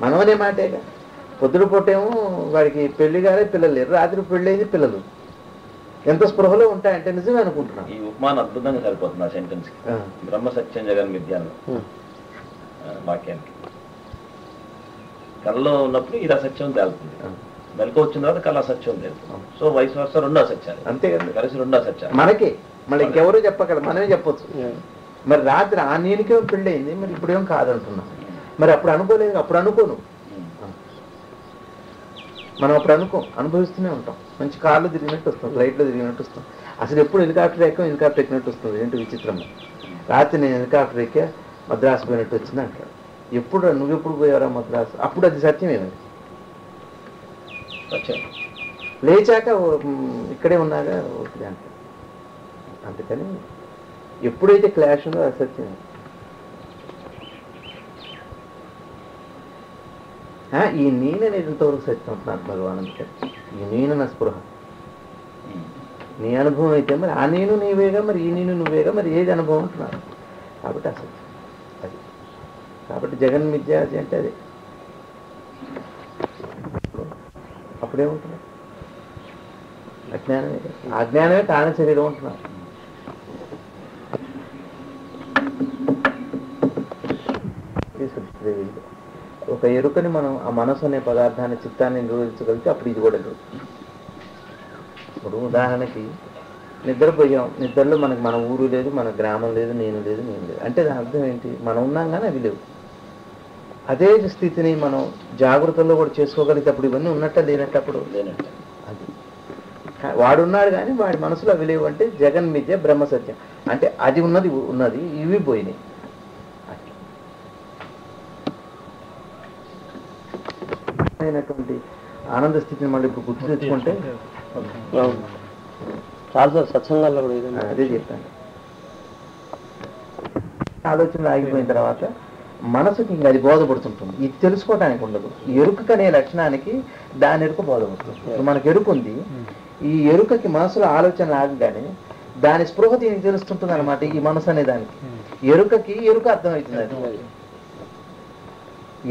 మనమనే మాటేగా. పొద్దున పూటేమో వాడికి పెళ్లి కాలే, పిల్లలు లేరు. రాత్రి పెళ్ళైంది, పిల్లలు. ఎంత స్పృహలో ఉంటాయంటే నిజమే అనుకుంటున్నాను. ఈ ఉపమానం అద్భుతంగా సరిపోతుంది ఆ సెంటెన్స్ కి. బ్రహ్మ సత్యం జగన్ మిథ్యాన్ని వాక్యానికి. కళలో ఉన్నప్పుడు ఇది అసత్యం తేలుతుంది, మెలకు వచ్చిన తర్వాత కళ అసత్యం తేలుతుంది. సో వయసు వరుస రెండు అసత్యాలు, అంతే కదా, కలిసి రెండు అసత్యాలు మనకి. మళ్ళీ ఇంకెవరూ చెప్పగలరు, మనమే చెప్పొచ్చు. మరి రాత్రి ఆ నేనికేమో పెళ్ళయింది, మరి ఇప్పుడేమో కాదంటున్నా. మరి అప్పుడు అనుకోలేదు, అప్పుడు అనుకోను. మనం అప్పుడు అనుభవిస్తూనే ఉంటాం. మంచి కార్లో తిరిగినట్టు వస్తాం, ఫ్లైట్లో తిరిగినట్టు వస్తాం. అసలు ఎప్పుడు హెలికాప్టర్ ఎక్కినట్టు వస్తుంది. ఏంటి విచిత్రంగా. రాత్రి నేను హెలికాప్టర్ ఎక్కా మద్రాసు పోయినట్టు వచ్చింది అంటాడు. ఎప్పుడు నువ్వెప్పుడు పోయావరా మద్రాసు? అప్పుడు అది సత్యమేనండి. లేచాక ఇక్కడే ఉన్నాగా ఒకటి అంటాడు. అందుకని ఎప్పుడైతే క్లాష్ ఉందో అది సత్యమే. ఈ నేను అనేది ఇంతవరకు సత్యం అంటున్నారు భగవాన్. అందుకని ఈ నేను నా స్పృహ, నీ అనుభవం అయితే మరి ఆ నేను నీవేగా, మరి ఈ నేను నువ్వేగా, మరి ఏది అనుభవం అంటున్నారు. కాబట్టి అసత్యం అది. కాబట్టి జగన్ మిథ్య అంటే అదే. అప్పుడేముంటున్నారు? అజ్ఞానమే. అజ్ఞానమే కారణ శరీరం ఉంటున్నారు. ఒక ఎరుకని మనం ఆ మనసు అనే పదార్థాన్ని, చిత్తాన్ని నిరోధించగలిగితే అప్పుడు ఇది కూడా జరుగుతుంది. ఇప్పుడు ఉదాహరణకి నిద్రపోయాం, నిద్రలో మనకి మన ఊరు లేదు, మన గ్రామం లేదు, నేను లేదు. అంటే దాని అర్థం ఏంటి? మనం ఉన్నాం కానీ అవి లేవు. అదే స్థితిని మనం జాగ్రత్తలో కూడా చేసుకోగలిగితే అప్పుడు ఇవన్నీ ఉన్నట్ట లేనట్టప్పుడు లేనట్టు. అది. వాడున్నాడు కానీ వాడి మనసులో అవి లేవు అంటే జగన్ మిథ్య బ్రహ్మ సత్యం అంటే అది ఉన్నది ఇవి పోయినాయి. అయినటువంటి ఆనంద స్థితిని మళ్ళీ ఇప్పుడు గుర్తు తెచ్చుకుంటే చాలా సత్సంగాల్లో కూడా ఇదే. అదే చెప్పాను. ఆలోచనలు ఆగిపోయిన తర్వాత మనసుకి ఇంకా అది బోధపడుతుంటుంది. ఇది తెలుసుకోవడానికి ఉండదు. ఎరుక అనే లక్షణానికి దాని ఎరుక బోధపడుతుంది. ఇప్పుడు మనకు ఎరుక ఉంది, ఈ ఎరుకకి మనసులో ఆలోచన ఆగగానే దాని స్పృహ దీనికి తెలుస్తుంటుంది అనమాట. ఈ మనసు అనే దానికి ఎరుకకి ఎరుక అర్థమవుతుంది. అది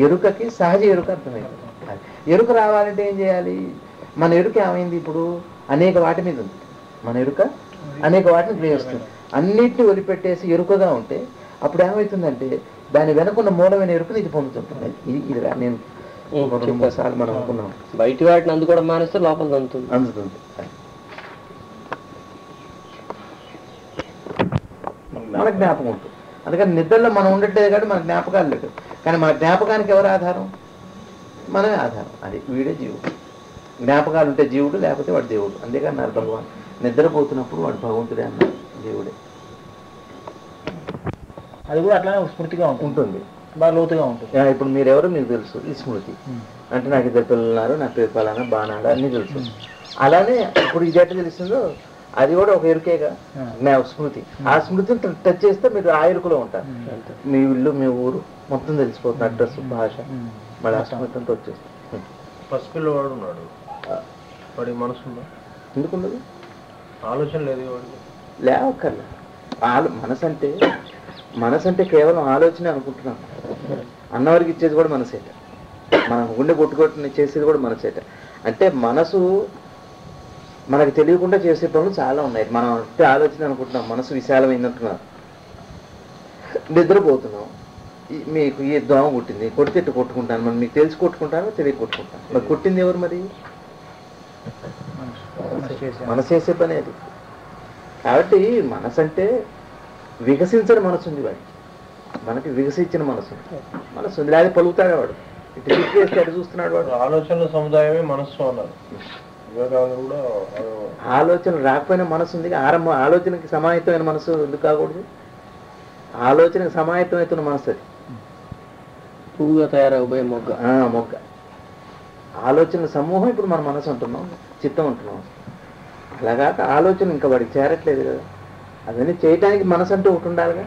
ఎరుకకి సహజ ఎరుక అర్థమవుతుంది. ఎరుక రావాలంటే ఏం చేయాలి? మన ఎరుక ఏమైంది? ఇప్పుడు అనేక వాటి మీద ఉంది. మన ఎరుక అనేక వాటిని గ్రహిస్తుంది. అన్నిటిని వదిలిపెట్టేసి ఎరుకగా ఉంటే అప్పుడు ఏమవుతుందంటే దాని వెనుకున్న మూలమైన ఎరుకని ఇది పొందుతుంటుంది. ఇది నేను 3 సార్లు మనం అనుకున్నాం. బయటి వాటిని అందుకోవడం మానేస్తే లోపల అందుతుంది. మన జ్ఞాపకం ఉంటుంది. అందుకని నిద్రలో మనం ఉండట్లేదు కాబట్టి మన జ్ఞాపకాలు లేదు. కానీ మన జ్ఞాపకానికి ఎవరు ఆధారం? మనమే ఆధారం. అది వీడే జీవుడు. జ్ఞాపకాలు ఉంటే జీవుడు, లేకపోతే వాడు దేవుడు. అంతేకాని భగవాన్ నిద్రపోతున్నప్పుడు వాడు భగవంతుడే అన్న దేవుడే. అది కూడా అట్లానే స్మృతిగా ఉంటుంది, బాగా లోతుగా ఉంటుంది. ఇప్పుడు మీరెవరో మీకు తెలుసు, ఈ స్మృతి అంటే నాకు 2 పిల్లలు ఉన్నారు, నా పేరు పలానా బాణాడా అన్నీ తెలుసు. అలానే ఇప్పుడు ఇది ఎట్లా తెలుస్తుందో అది కూడా ఒక ఎరుకేగా స్మృతి. ఆ స్మృతిని టచ్ చేస్తే మీరు ఆ ఎరుకలో ఉంటారు. మీ ఇల్లు, మీ ఊరు మొత్తం తెలిసిపోతుంది, అడ్రస్, భాష, మళ్ళీ ఆ స్మృతి అంతా వచ్చేస్తుంది. పసిపిల్లవాడు ఉన్నాడు, వాడి మనసు ఉందా? ఎందుకుండదు? ఆలోచన లేదు వాడికి. లేవక్కర్లే. మనసు అంటే కేవలం ఆలోచన అనుకుంటున్నాం. అన్నవారికి ఇచ్చేది కూడా మనసేట, మనం గుండె కొట్టుకొట్టుని చేసేది కూడా మనసేట. అంటే మనసు మనకు తెలియకుండా చేసే పనులు చాలా ఉన్నాయి. మనం అంటే ఆలోచన అనుకుంటున్నాం, మనసు విశాలమైనట్టున్నారు. నిద్రపోతున్నాం, మీకు ఈ దోమ కొట్టింది, కొడితే ఇట్టు కొట్టుకుంటాను. మనం మీకు తెలిసి కొట్టుకుంటానో తెలియ కొట్టుకుంటాను. మరి కొట్టింది ఎవరు? మరి మనసు చేసే పని అది. కాబట్టి మనసు అంటే వికసించని మనసు ఉంది వాడికి. మనకి వికసించిన మనసు ఉంది. లేదా పలుకుతాడు వాడు, ఇటు తిప్పేస్తే అటు చూస్తున్నాడు వాడు. ఆలోచనల సముదాయమే మనస్సు అన్నారు. కూడా ఆలోచన రాకపోయినా మనసు ఉంది. ఆలోచనకి సమాహితమైన మనసు ఎందుకు కాకూడదు? ఆలోచనకి సమాహితం అవుతున్న మనసు అది. పువ్వుగా తయారవబోయే మొగ్గ ఆలోచన సమూహం ఇప్పుడు మన మనసు అంటున్నాం, చిత్తం అంటున్నాం. అలాగాక ఆలోచన ఇంకా వాడికి చేరట్లేదు కదా. అవన్నీ చేయటానికి మనసు అంటూ ఒకటి ఉండాలిగా.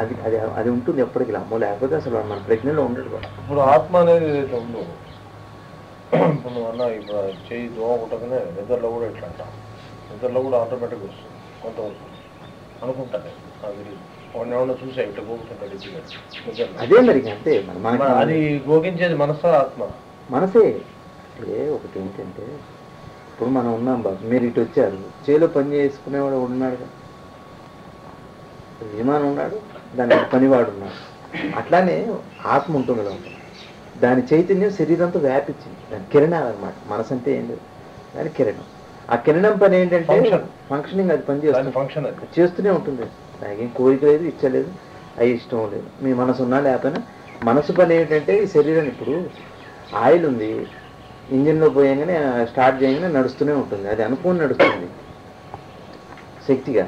అది అది అది ఉంటుంది ఎప్పటికీ. అమ్మో, లేకపోతే అసలు మన ప్రజ్ఞలో ఉండదు కూడా. ఇప్పుడు ఆత్మ అనేది ఏదైతే ఉందో, ఇప్పుడు నువ్వు అన్న ఇప్పుడు చేయి దోమ కుట్టగానే నిద్రలో కూడా ఇట్లా అంట, నిద్రలో కూడా ఆటోమేటిక్గా వస్తుంది, కొంత వస్తుంది అనుకుంటాను. నాకు తెలియదు, వాడిని ఏమన్నా చూసా ఇట్లా గోగుతుంటాడు నిద్ర. అదే మరి అంతే. అది గోగించేది మనసా ఆత్మ? మనసే. ఒకటి ఏంటంటే ఇప్పుడు మనం ఉన్నాం బాబు, మీరు ఇటు వచ్చారు, చేలో పని చేసుకునేవాడు ఉన్నాడుగా, విమానం ఉన్నాడు, దాని పనివాడు ఉన్నాడు. అట్లానే ఆత్మ ఉంటుంది కదా, దాని చైతన్యం శరీరంతో వ్యాపించింది. దాని కిరణాలు అనమాట. మనసు అంటే ఏంటి? దాని కిరణం. ఆ కిరణం పని ఏంటంటే ఫంక్షనింగ్, అది పని చేస్తుంది, చేస్తూనే ఉంటుంది. దానికి కోరిక లేదు, ఇచ్చలేదు, అవి ఇష్టం లేదు. మీ మనసు ఉన్నా లేకపోయినా మనసు పని ఏంటంటే ఈ శరీరం. ఇప్పుడు ఆయిల్ ఉంది, ఇంజిన్లో పోయంగానే స్టార్ట్ చేయగానే నడుస్తూనే ఉంటుంది. అది అనుకుని నడుస్తుంది శక్తిగా.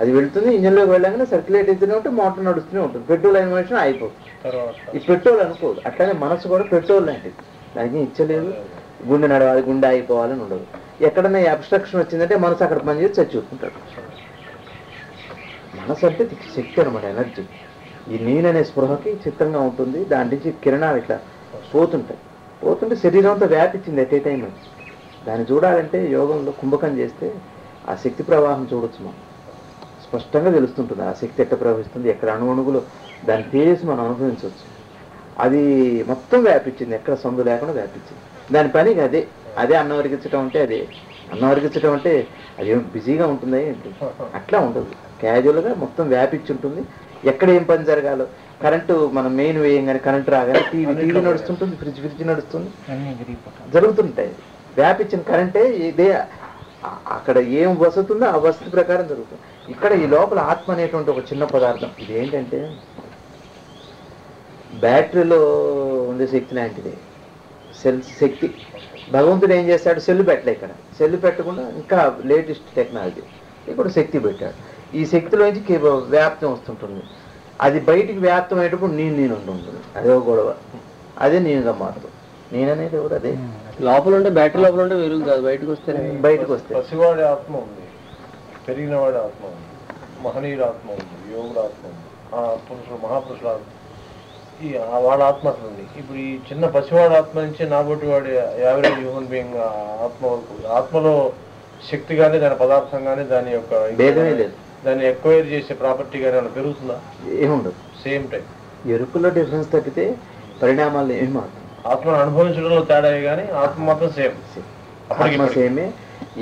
అది వెళ్తుంది, ఇంజిన్లోకి వెళ్ళగానే సర్క్యులేట్ అవుతూనే ఉంటుంది, మోటార్ నడుస్తూనే ఉంటుంది. పెట్రోల్ అయిన మనిషి అయిపోతుంది. ఈ పెట్రోల్ అనుకోదు. అట్లానే మనసు కూడా పెట్రోల్ లాంటిది. దానికి ఇచ్చలేదు, గుండె నడవాలి, గుండె అయిపోవాలని ఉండదు. ఎక్కడన్నా అబ్స్ట్రక్షన్ వచ్చిందంటే మనసు అక్కడ పనిచేసి చచ్చిపోతుంటాడు. మనసు అంటే శక్తి అనమాట, ఎనర్జీ. ఈ నేననే స్పృహకి చిత్తంగా ఉంటుంది. దాని నుంచి కిరణాలు ఇట్లా పోతుంటే శరీరంతో వ్యాపించింది ఎట్ ఏ టైం. దాన్ని చూడాలంటే యోగంలో కుంభకం చేస్తే ఆ శక్తి ప్రవాహం చూడొచ్చు. మనం స్పష్టంగా తెలుస్తుంటుంది ఆ శక్తి ఎట్లా ప్రవహిస్తుంది, ఎక్కడ అణువులో దాన్ని తీసి మనం అనుభవించవచ్చు. అది మొత్తం వ్యాపించింది, ఎక్కడ సందు లేకుండా వ్యాపించింది. దాని పనికి అదే అన్నం వరికించడం అంటే అదే. అన్నం వరికించడం అంటే అది బిజీగా ఉంటుంది ఏంటి? అట్లా ఉండదు. క్యాజువల్గా మొత్తం వ్యాపించి ఉంటుంది. ఎక్కడ ఏం పని జరగాలో, కరెంటు మనం మెయిన్ వేయంగానే కరెంటు రాగానే టీవీ నడుస్తుంటుంది, ఫ్రిడ్జ్ నడుస్తుంది, జరుగుతుంటాయి. వ్యాపించిన కరెంటే ఇదే. అక్కడ ఏం వసతి ఉందో ఆ వసతి ప్రకారం జరుగుతుంది. ఇక్కడ ఈ లోపల ఆత్మ అనేటువంటి ఒక చిన్న పదార్థం. ఇది ఏంటంటే బ్యాటరీలో ఉండే శక్తి లాంటిది. సెల్స్ శక్తి. భగవంతుడు ఏం చేస్తాడు, సెల్లు పెట్టలే ఇక్కడ, సెల్లు పెట్టకుండా ఇంకా లేటెస్ట్ టెక్నాలజీ ఇక్కడ శక్తి పెట్టాడు. ఈ శక్తిలోంచి వ్యాప్తం వస్తుంటుంది. అది బయటికి వ్యాప్తం అయ్యేటప్పుడు నేను ఉంటుంది, అదే గొడవ, అదే నేనుగా మారుతుంది. నేననేది కూడా అదే. లోపల ఉంటే బ్యాటరీ లోపల ఉంటే వెలుగు కాదు, బయటకు వస్తే బయటకు వస్తే పసివాడి ఆత్మ ఉంది, పెరిగిన వాడి ఆత్మ ఉంది, మహనీయుల ఆత్మ ఉంది, యోగుల ఆత్మ ఉంది, ఆ పురుషులు మహాపురుషుల ఆత్మ, ఈ వాళ్ళ ఆత్మ ఉంది. ఇప్పుడు ఈ చిన్న పసివాడి ఆత్మ నుంచి నాబోటి వాడి యావరేజ్ హ్యూమన్ బీయింగ్ ఆత్మ వరకు, ఆత్మలో శక్తి కానీ దాని పదార్థం కానీ దాని యొక్క భేదమే లేదు. దాన్ని ఎక్వైర్ చేసే ప్రాపర్టీ కానీ ఏమైనా పెరుగుతుందా? ఏముండదు. సేమ్ టైం ఎరుకులో డిఫరెన్స్ తప్పితే పరిణామాలు ఏమి మాత్రం. ఆత్మను అనుభవించడంలో తేడా కానీ ఆత్మ మాత్రం సేమ్. ఆత్మ సేమే.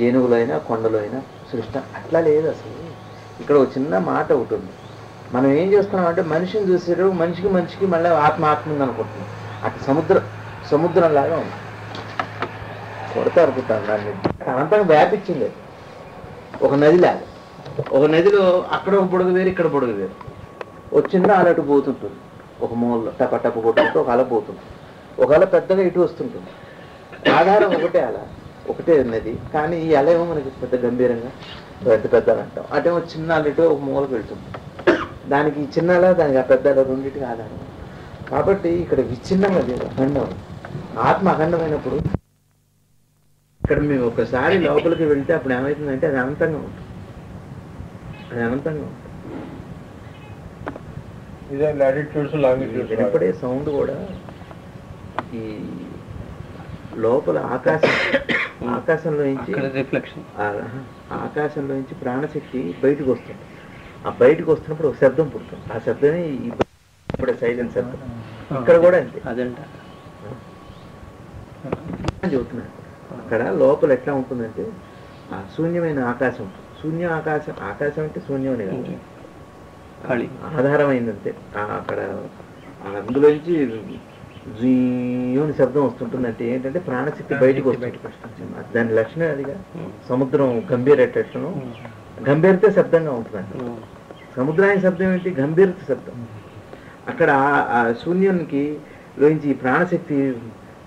ఏనుగులో అయినా కొండలో అయినా సృష్టి అట్లా లేదు అసలు. ఇక్కడ ఒక చిన్న మాట ఒకటి ఉంది. మనం ఏం చేస్తున్నాం అంటే మనిషిని చూసేటప్పుడు మనిషికి మళ్ళీ ఆత్మ ఉంది అనుకుంటున్నాం. అటు సముద్రం లాగా ఉంది. కొడతా అనుకుంటాను దాన్ని. అనంతంగా వ్యాపించింది ఒక నదిలాగా. ఒక నదిలో అక్కడ ఒక బుడగ వేరు, ఇక్కడ బుడగ వేరు. ఒక చిన్న అలటు పోతుంటుంది, ఒక మూలలో టప కొట్టుకుంటూ ఒక అల పోతుంది. ఒక అల పెద్దగా ఇటు వస్తుంటుంది. ఆధారం ఒకటే అల, ఒకటే నది, కానీ ఈ అల ఏమో మనకి పెద్ద గంభీరంగా పెద్ద అంటాం. అటేమో చిన్న అల ఇటు ఒక మూలకు వెళ్తుంది. దానికి ఈ చిన్న అల, దానికి ఆ పెద్ద అల రెండింటికి ఆధారం. కాబట్టి ఇక్కడ విచ్ఛిన్నంగా లేదు, అఖండం. ఆత్మ అఖండమైనప్పుడు ఇక్కడ మేము ఒకసారి లోపలికి వెళ్తే అప్పుడు ఏమవుతుందంటే అది అనంతంగా ఉంటుంది. అది అనంతంగా ఉంటుంది. వినపడే సౌండ్ కూడా ఈ లోపల ఆకాశంలోంచి ఆకాశంలోంచి ప్రాణశక్తి బయటకు వస్తుంది. ఆ బయటకు వస్తున్నప్పుడు ఒక శబ్దం పుడుతుంది. ఆ శబ్దమే ఇప్పుడే సైలెన్స్ శబ్దం. ఇక్కడ కూడా అంతే. అదంట చెబుతున్నాను. అక్కడ లోపల ఎట్లా ఉంటుందంటే ఆ శూన్యమైన ఆకాశం ఉంటుంది. ఆకాశం అంటే శూన్యమని కాదు, ఆధారమైందంటే అక్కడ అందులోంచి జీవని శబ్దం వస్తుంటుంది. అంటే ఏంటంటే ప్రాణశక్తి బయటకు వస్తుంది. దాని లక్షణం అదిగా. సముద్రం గంభీరటను గంభీరత శబ్దంగా ఉంటుందంట. సముద్రానికి శబ్దం ఏంటి? గంభీరత శబ్దం. అక్కడ ఆ శూన్యానికి లోంచి ఈ ప్రాణశక్తి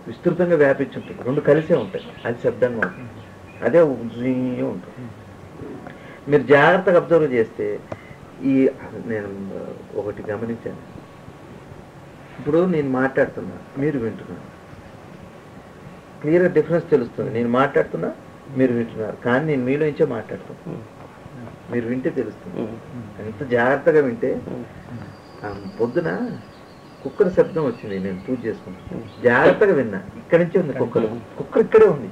విస్తృతంగా వ్యాపించి ఉంటుంది. రెండు కలిసే ఉంటాయి. అది శబ్దంగా ఉంటుంది. అదే ఉంటుంది. మీరు జాగ్రత్తగా అబ్జర్వ్ చేస్తే నేను ఒకటి గమనించాను. ఇప్పుడు నేను మాట్లాడుతున్నా, మీరు వింటున్నారు. క్లియర్గా డిఫరెన్స్ తెలుస్తుంది. నేను మాట్లాడుతున్నా, మీరు వింటున్నారు. కానీ నేను మీలోంచే మాట్లాడుతున్నాను. మీరు వింటే తెలుస్తుంది. ఎంత జాగ్రత్తగా వింటే. పొద్దున కుక్కర్ శబ్దం వచ్చింది, నేను పూజ చేసుకున్నాను. జాగ్రత్తగా విన్నా. ఇక్కడి నుంచే ఉంది కుక్కర్ ఇక్కడే ఉంది.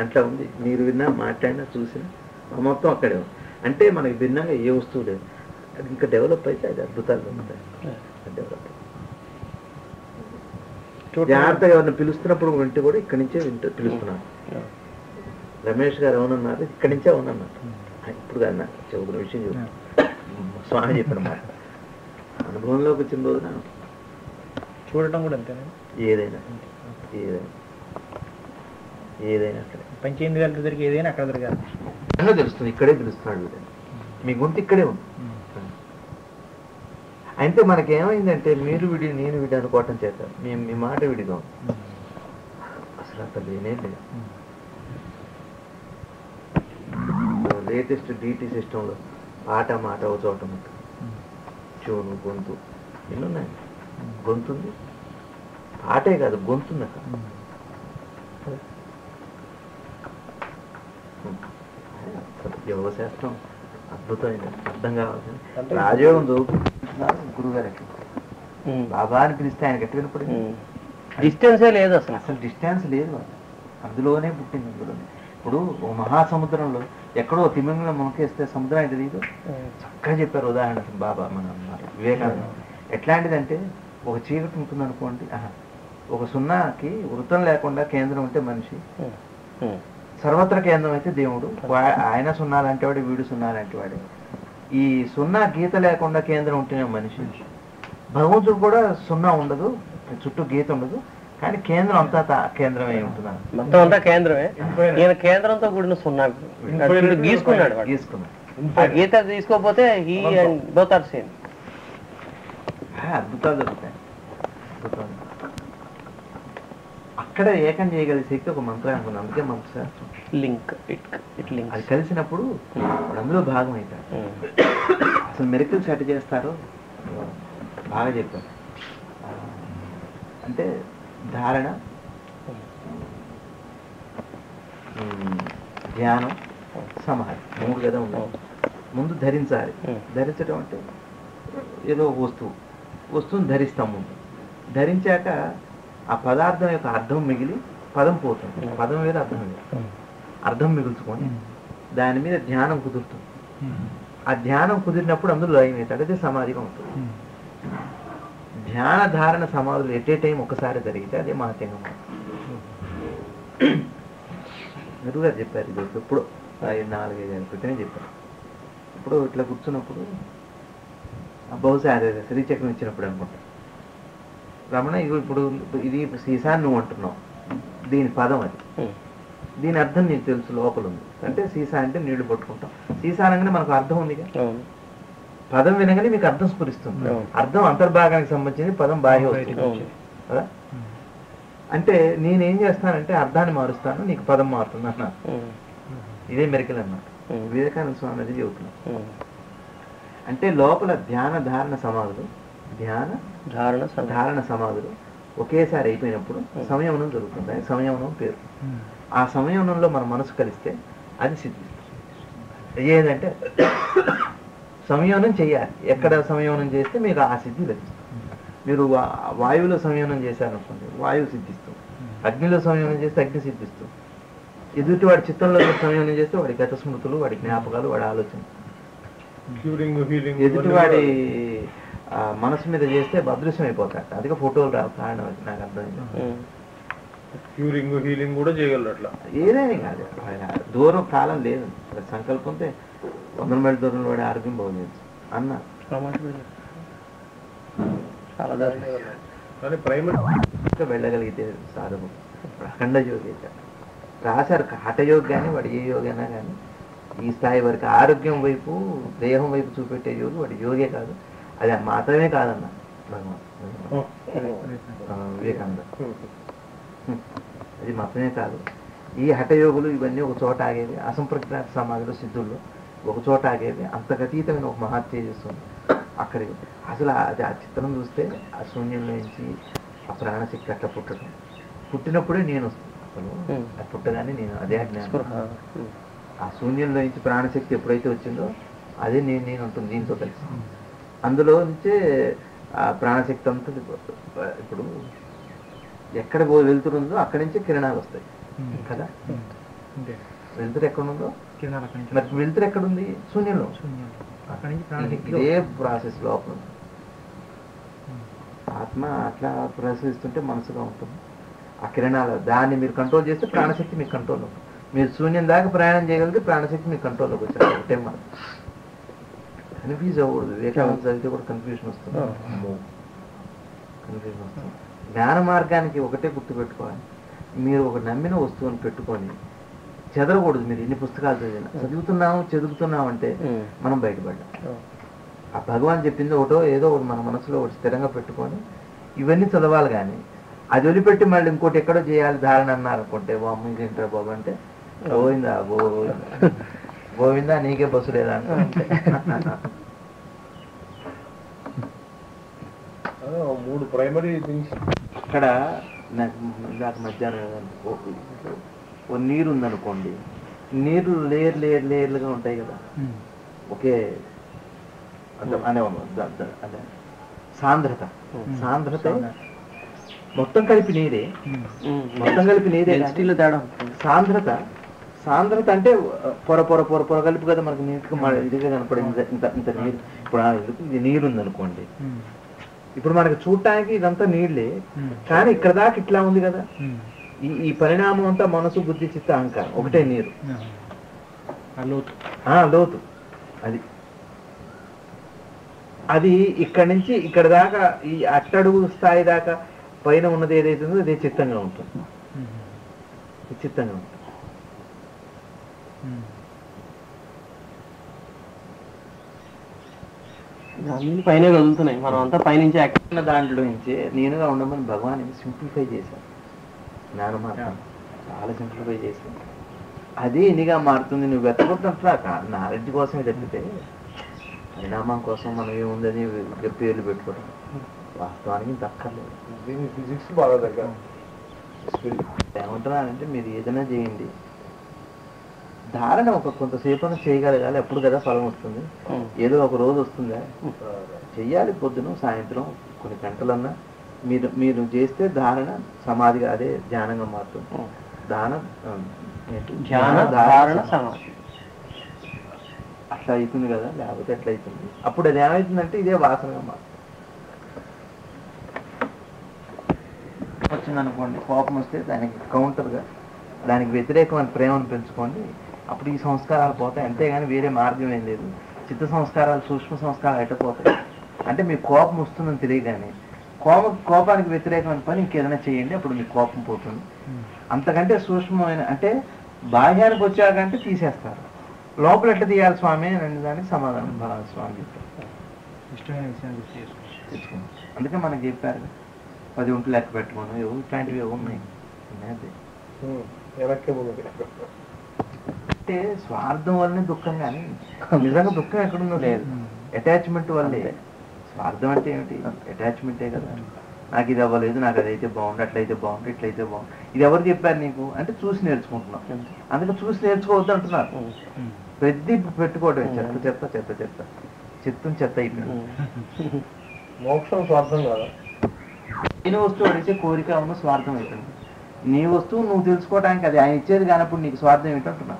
అట్లా ఉంది. మీరు విన్నా, మాట్లాడినా, చూసినా మొత్తం అక్కడే ఉంది. అంటే మనకి భిన్నంగా ఏ వస్తువు లేదు. అది ఇంకా డెవలప్ అయితే అది అద్భుతాలు ఉంటాయి. డెవలప్ జాగ్రత్తగా ఎవరిని పిలుస్తున్నప్పుడు వింటే కూడా ఇక్కడి నుంచే పిలుస్తున్నాను. రమేష్ గారు అవునన్నారు, ఇక్కడి నుంచే అవునన్నారు. ఇప్పుడు అన్నారు చెబుతున్న విషయం చెబుతున్నా. స్వామి చెప్పిన మాట అనుభవంలోకి వచ్చిన రోజున చూడటం కూడా అంతేనా? ఏదైనా అక్కడ పంచేంద్రియాలకు దొరికి ఏదైనా అక్కడ దొరకాలి. అన్న తెలుస్తుంది. ఇక్కడే పిలుస్తున్నాడు. మీ గొంతు ఇక్కడే ఉంది. అయితే మనకేమైందంటే మీరు విడి నేను విడి అనుకోవటం చేత మీ మాట విడిగా ఉంది. అసలు అసలు ఏమేం లేదు. లేటెస్ట్ డీటీ సిస్టంలో మాట ఒక చోట ఉంటుంది. చెవును గొంతు ఎన్ని ఉన్నాయి. గొంతు ఉంది, పాటే కాదు గొంతుంది అక్కడ. యోగశాస్త్రం అద్భుతమైన అర్థం కావాల్సింది. రాజయోగం చదువుకుంటున్నారు గురుగారు. బాబా అని పిలిస్తే ఆయన గట్టి వినపడింది. డిస్టెన్సే లేదు అసలు డిస్టెన్స్ లేదు. అందులోనే పుట్టింది. అందులోనే. ఇప్పుడు ఓ మహాసముద్రంలో ఎక్కడో తిమింగళం మునకేస్తే సముద్రానికి తెలియదు. చక్కగా చెప్పారు ఉదాహరణ బాబా మన వివేకానంద. ఎట్లాంటిదంటే ఒక చీకటి ఉంటుంది అనుకోండి. ఒక సున్నాకి వృత్తం లేకుండా కేంద్రం ఉంటే మనిషి, సర్వత్ర కేంద్రం అయితే దేవుడు. ఆయన సున్నాలంటే వాడు, వీడు సున్నాలంటే వాడే. ఈ సున్నా గీత లేకుండా కేంద్రం ఉంటేనే మనిషి. భగవంతుడు కూడా సున్నా ఉండదు, చుట్టూ గీత ఉండదు, కానీ కేంద్రం అంతా కేంద్రమే ఉంటున్నాడు. మొత్తం అంతా కేంద్రమే. ఈయన కేంద్రంతో కూడిన సున్నా గీసుకున్నాడు. ఆ గీత తీసుకోకపోతే ఈ బోత్ ఆర్ సేమ్. అద్భుతాలు జరుగుతాయి. ఎక్కడ ఏకం చేయగలిగే శక్తి ఒక మంత్రానికి ఉంది. అందుకే మంత్రశాస్త్రం. లింక్ ఇట్ లింక్ అది కలిసినప్పుడు వాడు అందులో భాగం అవుతాడు. అసలు మెరికల్స్ ఎట్ట చేస్తారో బాగా చెప్పారు. అంటే ధారణ, ధ్యానం, సమాధి 3 కదా ఉన్నాయి. ముందు ధరించాలి. ధరించడం అంటే ఏదో వస్తువుని ధరిస్తాం. ముందు ధరించాక ఆ పదార్థం యొక్క అర్థం మిగిలి పదం పోతుంది. పదం మీద అర్థం లేదు. అర్థం మిగుల్చుకొని దాని మీద ధ్యానం కుదురుతుంది. ఆ ధ్యానం కుదిరినప్పుడు అందులో లయం అవుతాడు. అదే సమాధిగా ఉంటుంది. ధ్యాన ధారణ సమాధులు ఎట్ ఏ టైం ఒకసారి జరిగితే అదే మహత్యంగా ఉంటుంది. గురువుగారు చెప్పారు. ఇది ఎప్పుడు 4-5 ఏళ్ళ క్రితమే చెప్పారు. ఇప్పుడు ఇట్లా కూర్చున్నప్పుడు బహుశా అదే శ్రీచక్రం ఇచ్చినప్పుడు అనుకుంటా, రమణ ఇప్పుడు ఇది సీసాన్ని నువ్వు అంటున్నావు, దీని పదం అది, దీని అర్థం నీకు తెలుసు, లోపల ఉంది. అంటే సీసా అంటే నీళ్లు పట్టుకుంటాం. సీసా అనగానే మనకు అర్థం ఉందిగా. పదం వినగానే మీకు అర్థం స్ఫురిస్తుంది. అర్థం అంతర్భాగానికి సంబంధించి, పదం బాహ్య వస్తుంది కదా. అంటే నేనేం చేస్తానంటే అర్థాన్ని మారుస్తాను, నీకు పదం మారుతుంది అన్నా. ఇదే మెరికల్ అన్నమాట. వివేకానంద స్వామి అది చెబుతున్నాను. అంటే లోపల ధ్యాన ధారణ సమాధులు, ధారణ సమాధులు ఒకేసారి అయిపోయినప్పుడు సంయమనం జరుగుతుంది. అది సంయమనం పేరు. ఆ సంయమనంలో మన మనసు కలిస్తే అది సిద్ధిస్తుంది. ఏదంటే సంయమనం చేయాలి. ఎక్కడ సంయమనం చేస్తే మీకు ఆ సిద్ధి లభిస్తుంది. మీరు వాయువులో సంయమనం చేశారనుకోండి, వాయువు సిద్ధిస్తుంది. అగ్నిలో సంయమనం చేస్తే అగ్ని సిద్ధిస్తుంది. ఎదుటి వాడి చిత్తంలో సంయమనం చేస్తే వాడి గత స్మృతులు, వాడి జ్ఞాపకాలు, వాడి ఆలోచన. ఎదుటి వాడి మనసు మీద చేస్తే అదృశ్యం అయిపోతాడు. అందుకే ఫోటోలు రావు. కారణం అది నాకు అర్థమైంది. హీలింగ్ కూడా చేయగలరు. అట్లా ఏదైనా కాదు, దూరం కాలం లేదు. సంకల్పంతో 100 మైళ్ళ దూరంలో వాడి ఆరోగ్యం బాగుంది అన్న వెళ్ళగలిగితే సాధకు అఖండ యోగి రాశారు. హఠయోగి కానీ వాడు ఏ యోగి అయినా కానీ ఈ స్థాయి వరకు ఆరోగ్యం వైపు, దేహం వైపు చూపెట్టే యోగి వాడు యోగే కాదు. అది మాత్రమే కాదన్న వివేకానంద. అది మాత్రమే కాదు. ఈ హఠయోగులు ఇవన్నీ ఒక చోట ఆగేవి. అసంప్రజ్ఞాత సమాధిలో, సిద్ధుల్లో ఒక చోట ఆగేవి. అంతకతీతమైన ఒక మహత్య చేస్తుంది అక్కడికి. అసలు అది ఆ చిత్రం చూస్తే ఆ శూన్యంలో నుంచి ఆ ప్రాణశక్తి అట్లా పుట్టినప్పుడే నేను వస్తుంది. అసలు అది పుట్టగానే నేను అదే జ్ఞానం. ఆ శూన్యంలో నుంచి ప్రాణశక్తి ఎప్పుడైతే వచ్చిందో అదే నేను ఉంటుంది దీంతో కలిసి. అందులో నుంచే ఆ ప్రాణశక్తి అంతా ఇప్పుడు ఎక్కడ వెళ్తుందో అక్కడి నుంచి కిరణాలు వస్తాయి కదా. వెళ్తురు ఎక్కడుందో మరి వెళ్తురు ఎక్కడుంది? శూన్యంలో. అక్కడి నుంచి ప్రాణశక్తి ఇదే ప్రాసెస్ లోపల. ఆత్మ అట్లా ప్రసరిస్తుంటే మనసుగా ఉంటుంది. ఆ కిరణాలు దాన్ని మీరు కంట్రోల్ చేస్తే ప్రాణశక్తి మీకు కంట్రోల్లో ఉంటుంది. మీరు శూన్యం దాకా ప్రయాణం చేయగలిగితే ప్రాణశక్తి మీకు కంట్రోల్లోకి వచ్చారు. ఒకటే మనం కన్ఫ్యూజ్ అవ్వకూడదు. వివేకానంద చదివితే కూడా కన్ఫ్యూజన్ వస్తుంది. జ్ఞాన మార్గానికి ఒకటే గుర్తుపెట్టుకోవాలి. మీరు ఒక నమ్మిన వస్తువుని పెట్టుకొని చెదరకూడదు. మీరు ఎన్ని పుస్తకాలు చదువుతున్నాం అంటే మనం బయటపడ్డాం. ఆ భగవాన్ చెప్పింది ఒకటో ఏదో ఒకటి మన మనసులో ఒకటి స్థిరంగా పెట్టుకొని ఇవన్నీ చదవాలి. కానీ అది వదిలిపెట్టి మళ్ళీ ఇంకోటి ఎక్కడో చేయాలి ధారణ అన్నారు అనుకుంటే, అమ్మ ఇదేంటారా బాబు అంటే గోవిందా నీకే బస్సు లేదా అంటే 3 ప్రైమరీ థింగ్స్. అక్కడ నాకు ఇందాక మధ్యాహ్నం ఓ నీరు ఉందనుకోండి, నీరు లేయర్లుగా ఉంటాయి కదా. ఒకే అదే సాంద్రత మొత్తం కలిపి నీరే. సాంద్రత అంటే పొర కలిపి కదా మనకు నీటిగా ఇదిగా కనపడింది. ఇంత నీరు. ఇప్పుడు ఇది నీరు ఉందనుకోండి, ఇప్పుడు మనకి చూడటానికి ఇదంతా నీళ్ళే, కానీ ఇక్కడ దాకా ఇట్లా ఉంది కదా. ఈ పరిణామం అంతా మనసు, బుద్ధి, చిత్త, అహంకారం ఒకటే నీరు. లోతు అది ఇక్కడి నుంచి ఇక్కడ దాకా ఈ అట్టడుగు స్థాయి దాకా పైన ఉన్నది ఏదైతుందో అదే చిత్తంగా ఉంటుంది. పైన కదులుతున్నాయి. మనం అంతా పైనుంచి దాంట్లో నుంచి నేనుగా ఉండమని భగవాన్ సింప్లిఫై చేశారు. జ్ఞానం మారుతుంది. చాలా సింప్లిఫై చేసి అది ఇనిగా మారుతుంది. నువ్వు వెతకుంటున్నట్లా నాలెడ్జ్ కోసమే తప్పితే పరిణామం కోసం మనం ఏముందని పేర్లు పెట్టుకోవడం వాస్తవానికి దక్కర్లేదు. దీని ఫిజిక్స్ బాగా దగ్గర. ఏమంటున్నానంటే మీరు ఏదైనా చేయండి, ధారణ ఒక కొంతసేపు చేయగలగాలి. ఎప్పుడు కదా ఫలం వస్తుంది, ఏదో ఒక రోజు వస్తుందా? చెయ్యాలి. పొద్దున సాయంత్రం కొన్ని గంటలన్నా మీరు చేస్తే ధారణ సమాధిగా అదే ధ్యానంగా మారుతుంది. అట్లా అవుతుంది కదా, లేకపోతే ఎట్లా అవుతుంది? అప్పుడు అది ఏమవుతుందంటే ఇదే వాసనగా మారుతుంది. వచ్చిందనుకోండి, కోపం వస్తే దానికి కౌంటర్గా దానికి వ్యతిరేకమైన ప్రేమను పెంచుకోండి. అప్పుడు ఈ సంస్కారాలు పోతాయి. అంతేగాని వేరే మార్గం ఏం లేదు. చిత్త సంస్కారాలు, సూక్ష్మ సంస్కారాలు ఎట్టపోతాయి అంటే మీకు కోపం వస్తుందని తెలియగానే కోపానికి వ్యతిరేకమైన పని ఇంకేదైనా చేయండి, అప్పుడు మీకు కోపం పోతుంది. అంతకంటే సూక్ష్మమైన అంటే బాహ్యానికి వచ్చాకంటే తీసేస్తారు. లోపల ఎట్లా తీయాలి స్వామి అని దానికి సమాధానం బలాలి స్వామి చెప్పారు. ఇష్టమైన విషయాన్ని తెచ్చుకోండి. అందుకే మనకి చెప్పారు 10 ఉంట్లు లెక్క పెట్టుకోను, ఇట్లాంటివి ఉన్నాయి. అంటే స్వార్థం వల్లనే దుఃఖం, కానీ నిజంగా దుఃఖం ఎక్కడుందో లేదు. అటాచ్మెంట్ వల్లే. స్వార్థం అంటే ఏమిటి? అటాచ్మెంటే కదా. నాకు ఇది అవ్వలేదు, నాకు అదైతే బాగుండు, అట్లయితే బాగుండు, ఇట్లయితే బాగుండు. ఇది ఎవరు చెప్పారు నీకు అంటే చూసి నేర్చుకుంటున్నాం. అందుకే చూసి నేర్చుకోవద్దు అంటున్నారు. ప్రతి పెట్టుకోవడం చెత్త చెత్త చెత్త చెత్త చిత్తం చెత్త అయిపోయింది. మోక్షం స్వార్థం కాదా? నేను వస్తువు అడిగితే కోరిక ఉన్న స్వార్థం అయిపోయింది. నీ వస్తువు నువ్వు తెలుసుకోవడానికి అది ఆయన ఇచ్చేది కానప్పుడు నీకు స్వార్థం ఏంటంటున్నా.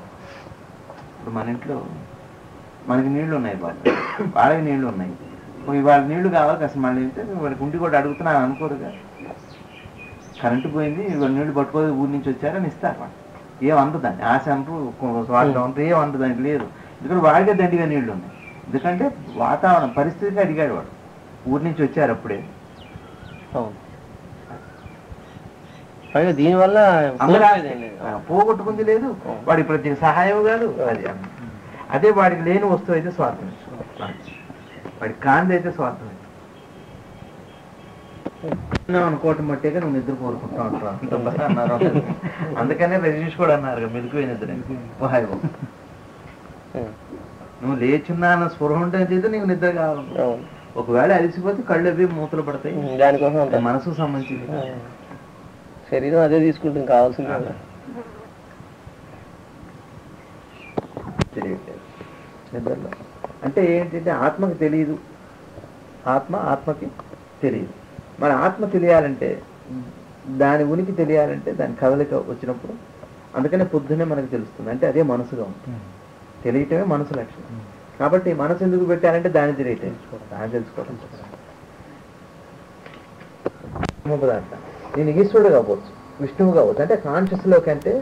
ఇప్పుడు మన ఇంట్లో మనకి నీళ్లు ఉన్నాయి, వాళ్ళకి నీళ్లు ఉన్నాయి. ఇవాళ నీళ్లు కావాలి అసలు మళ్ళీ వెళ్తే వాడికి ఉండి కూడా అడుగుతున్నాను అనుకోరుగా. కరెంటు పోయింది, ఇవాళ నీళ్లు పట్టుకోదు, ఊరి నుంచి వచ్చారని ఇస్తారు. వాళ్ళు ఏమంటారు దాన్ని ఆశ అంటారు, స్వార్థం అంటారు, ఏమంటారు దానికి లేదు. ఎందుకంటే వాడికే దండిగా నీళ్లు ఉన్నాయి. ఎందుకంటే వాతావరణం పరిస్థితికి అడిగాడు వాడు. ఊరి నుంచి వచ్చారు అప్పుడే. దీనివల్ల పోగొట్టుకుంది లేదు, వాడికి ప్రతి సహాయం కాదు. అది అదే వాడికి లేని వస్తువు అయితే స్వార్థం, వాడికి కాంతి అయితే స్వార్థం. అనుకోవటం బట్టేగా నువ్వు నిద్ర కోరుకుంటా ఉంటావు అన్నారు. అందుకనే రజనీష్ కూడా అన్నారు మెలుకుపోయిన నిద్ర. నువ్వు లేచున్నా అన్న స్పృహ ఉంటే చేస్తే నీకు నిద్ర కావాలి. ఒకవేళ అలిసిపోతే కళ్ళు అవి మూతలు పడతాయి. దానికోసం మనసుకు సంబంధించింది. శరీరం అదే తీసుకుంటుంది కావాల్సింది. తెలియట్లేదు నిద్రలో. అంటే ఏంటంటే ఆత్మకి తెలియదు, ఆత్మకి తెలియదు. మరి ఆత్మ తెలియాలంటే, దాని ఉనికి తెలియాలంటే దాని కదలిక వచ్చినప్పుడు, అందుకనే పొద్దున్నే మనకు తెలుస్తుంది. అంటే అదే మనసుగా ఉంటుంది. తెలియటమే మనసు లక్షణం. కాబట్టి మనసు ఎందుకు పెట్టారంటే దాన్ని తెలియటం, దాన్ని తెలుసుకోవడం. పదార్థం నేను ఈశ్వరుడు కావచ్చు, విష్ణువు కావచ్చు. అంటే కాన్షియస్లోకి అంటే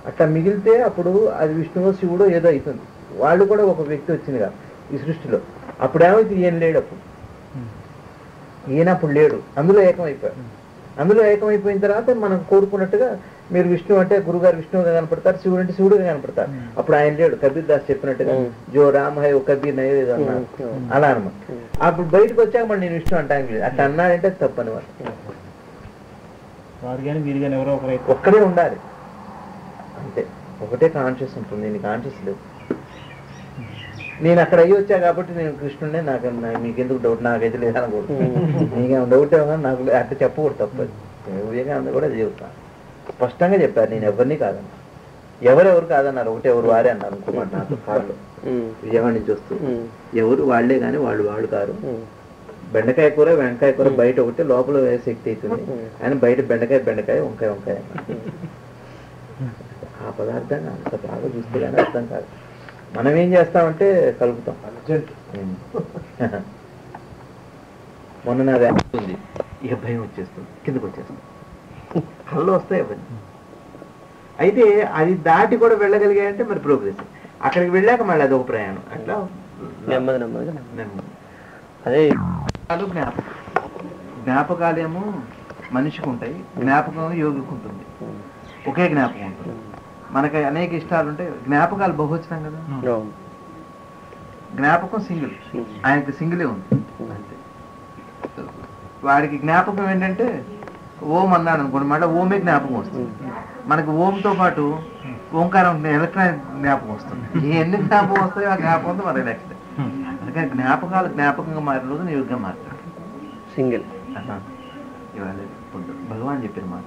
అట్లా మిగిలితే అప్పుడు అది విష్ణువో శివుడో ఏదో అవుతుంది. వాళ్ళు కూడా ఒక వ్యక్తి వచ్చింది కదా ఈ సృష్టిలో. అప్పుడేమైతే ఈయన లేడు, అప్పుడు ఈయన అప్పుడు లేడు, అందులో ఏకమైపోయాడు. అందులో ఏకమైపోయిన తర్వాత మనం కోరుకున్నట్టుగా మీరు విష్ణు అంటే గురుగారు విష్ణువుగా కనపడతారు, శివుడు అంటే శివుడుగా కనపడతారు. అప్పుడు ఆయన లేడు. కబీర్ దాస్ చెప్పినట్టుగా జో రామ్ హై ఓ కబీర్ నయో ఏదో అన్నారు. అలా అనమాట. అప్పుడు బయటకు వచ్చాక మళ్ళీ నేను విష్ణు అంటానికి లేదు. అట్లా అన్నాడంటే తప్పని వాడు. వాడు కానీ మీరు కానీ ఎవరో ఒకరైతే ఒక్కడే ఉండాలి అంతే. ఒకటే కాన్షియస్ ఉంటుంది, నేను కాన్షియస్ లేదు. నేను అక్కడ అయ్యి వచ్చా కాబట్టి నేను కృష్ణుడే, నాకు మీకెందుకు డౌట్, నాకైతే లేదనకూడదు. నీకేమో డౌట్ ఏమో నాకు అట్లా చెప్పకూడదు, తప్పదు. వివేకానంద కూడా చెబుతాను, స్పష్టంగా చెప్పారు నేను ఎవరిని కాదన్నా. ఎవరెవరు కాదన్నారు, ఒకటి ఎవరు వారే అన్నారు. ఇంకోమాట నాతో కారులో విజయవాడ నుంచి వస్తూ ఎవరు వాళ్లే కానీ వాళ్ళు కారు. బెండకాయ కూర వెంకాయ కూర బయట ఒకటి, లోపల శక్తి అవుతుంది. ఆయన బయట బెండకాయ వంకాయ ఆ పదార్థాన్ని అంత బాగా చూస్తే కానీ అర్థం కాదు. మనం ఏం చేస్తామంటే కలుపుతాం. మొన్న నాది ఉంది, ఇక భయం వచ్చేస్తుంది, కిందకు వచ్చేస్తుంది, కళ్ళు వస్తాయి అవన్నీ. అయితే అది దాటి కూడా వెళ్ళగలిగాయంటే మరి ప్రోగ్రెస్. అక్కడికి వెళ్ళాక మళ్ళీ అదొక ప్రయాణం. అట్లా నెమ్మది అదే జ్ఞాపకాలేమో మనిషికి ఉంటాయి, జ్ఞాపకం యోగికి ఉంటుంది. ఒకే జ్ఞాపకం ఉంటుంది. మనకి అనేక ఇష్టాలు ఉంటాయి, జ్ఞాపకాలు బహువచనం కదా. జ్ఞాపకం సింగిల్, ఆయనకి సింగిలే ఉంది అంతే. వాడికి జ్ఞాపకం ఏంటంటే ఓం అన్నాడు అనుకోండి మళ్ళీ ఓమే జ్ఞాపకం వస్తుంది. మనకి ఓంతో పాటు ఓంకారం ఎలక్ట్రానిక్ జ్ఞాపకం వస్తుంది. ఎన్ని జ్ఞాపకం వస్తాయో ఆ జ్ఞాపకంతో మనకి నెక్స్ట్. అందుకని జ్ఞాపకాలు జ్ఞాపకంగా మారిన రోజు నియోగంగా మారుతాడు. సింగిల్ ఇవాళ భగవాన్ చెప్పిన మాట.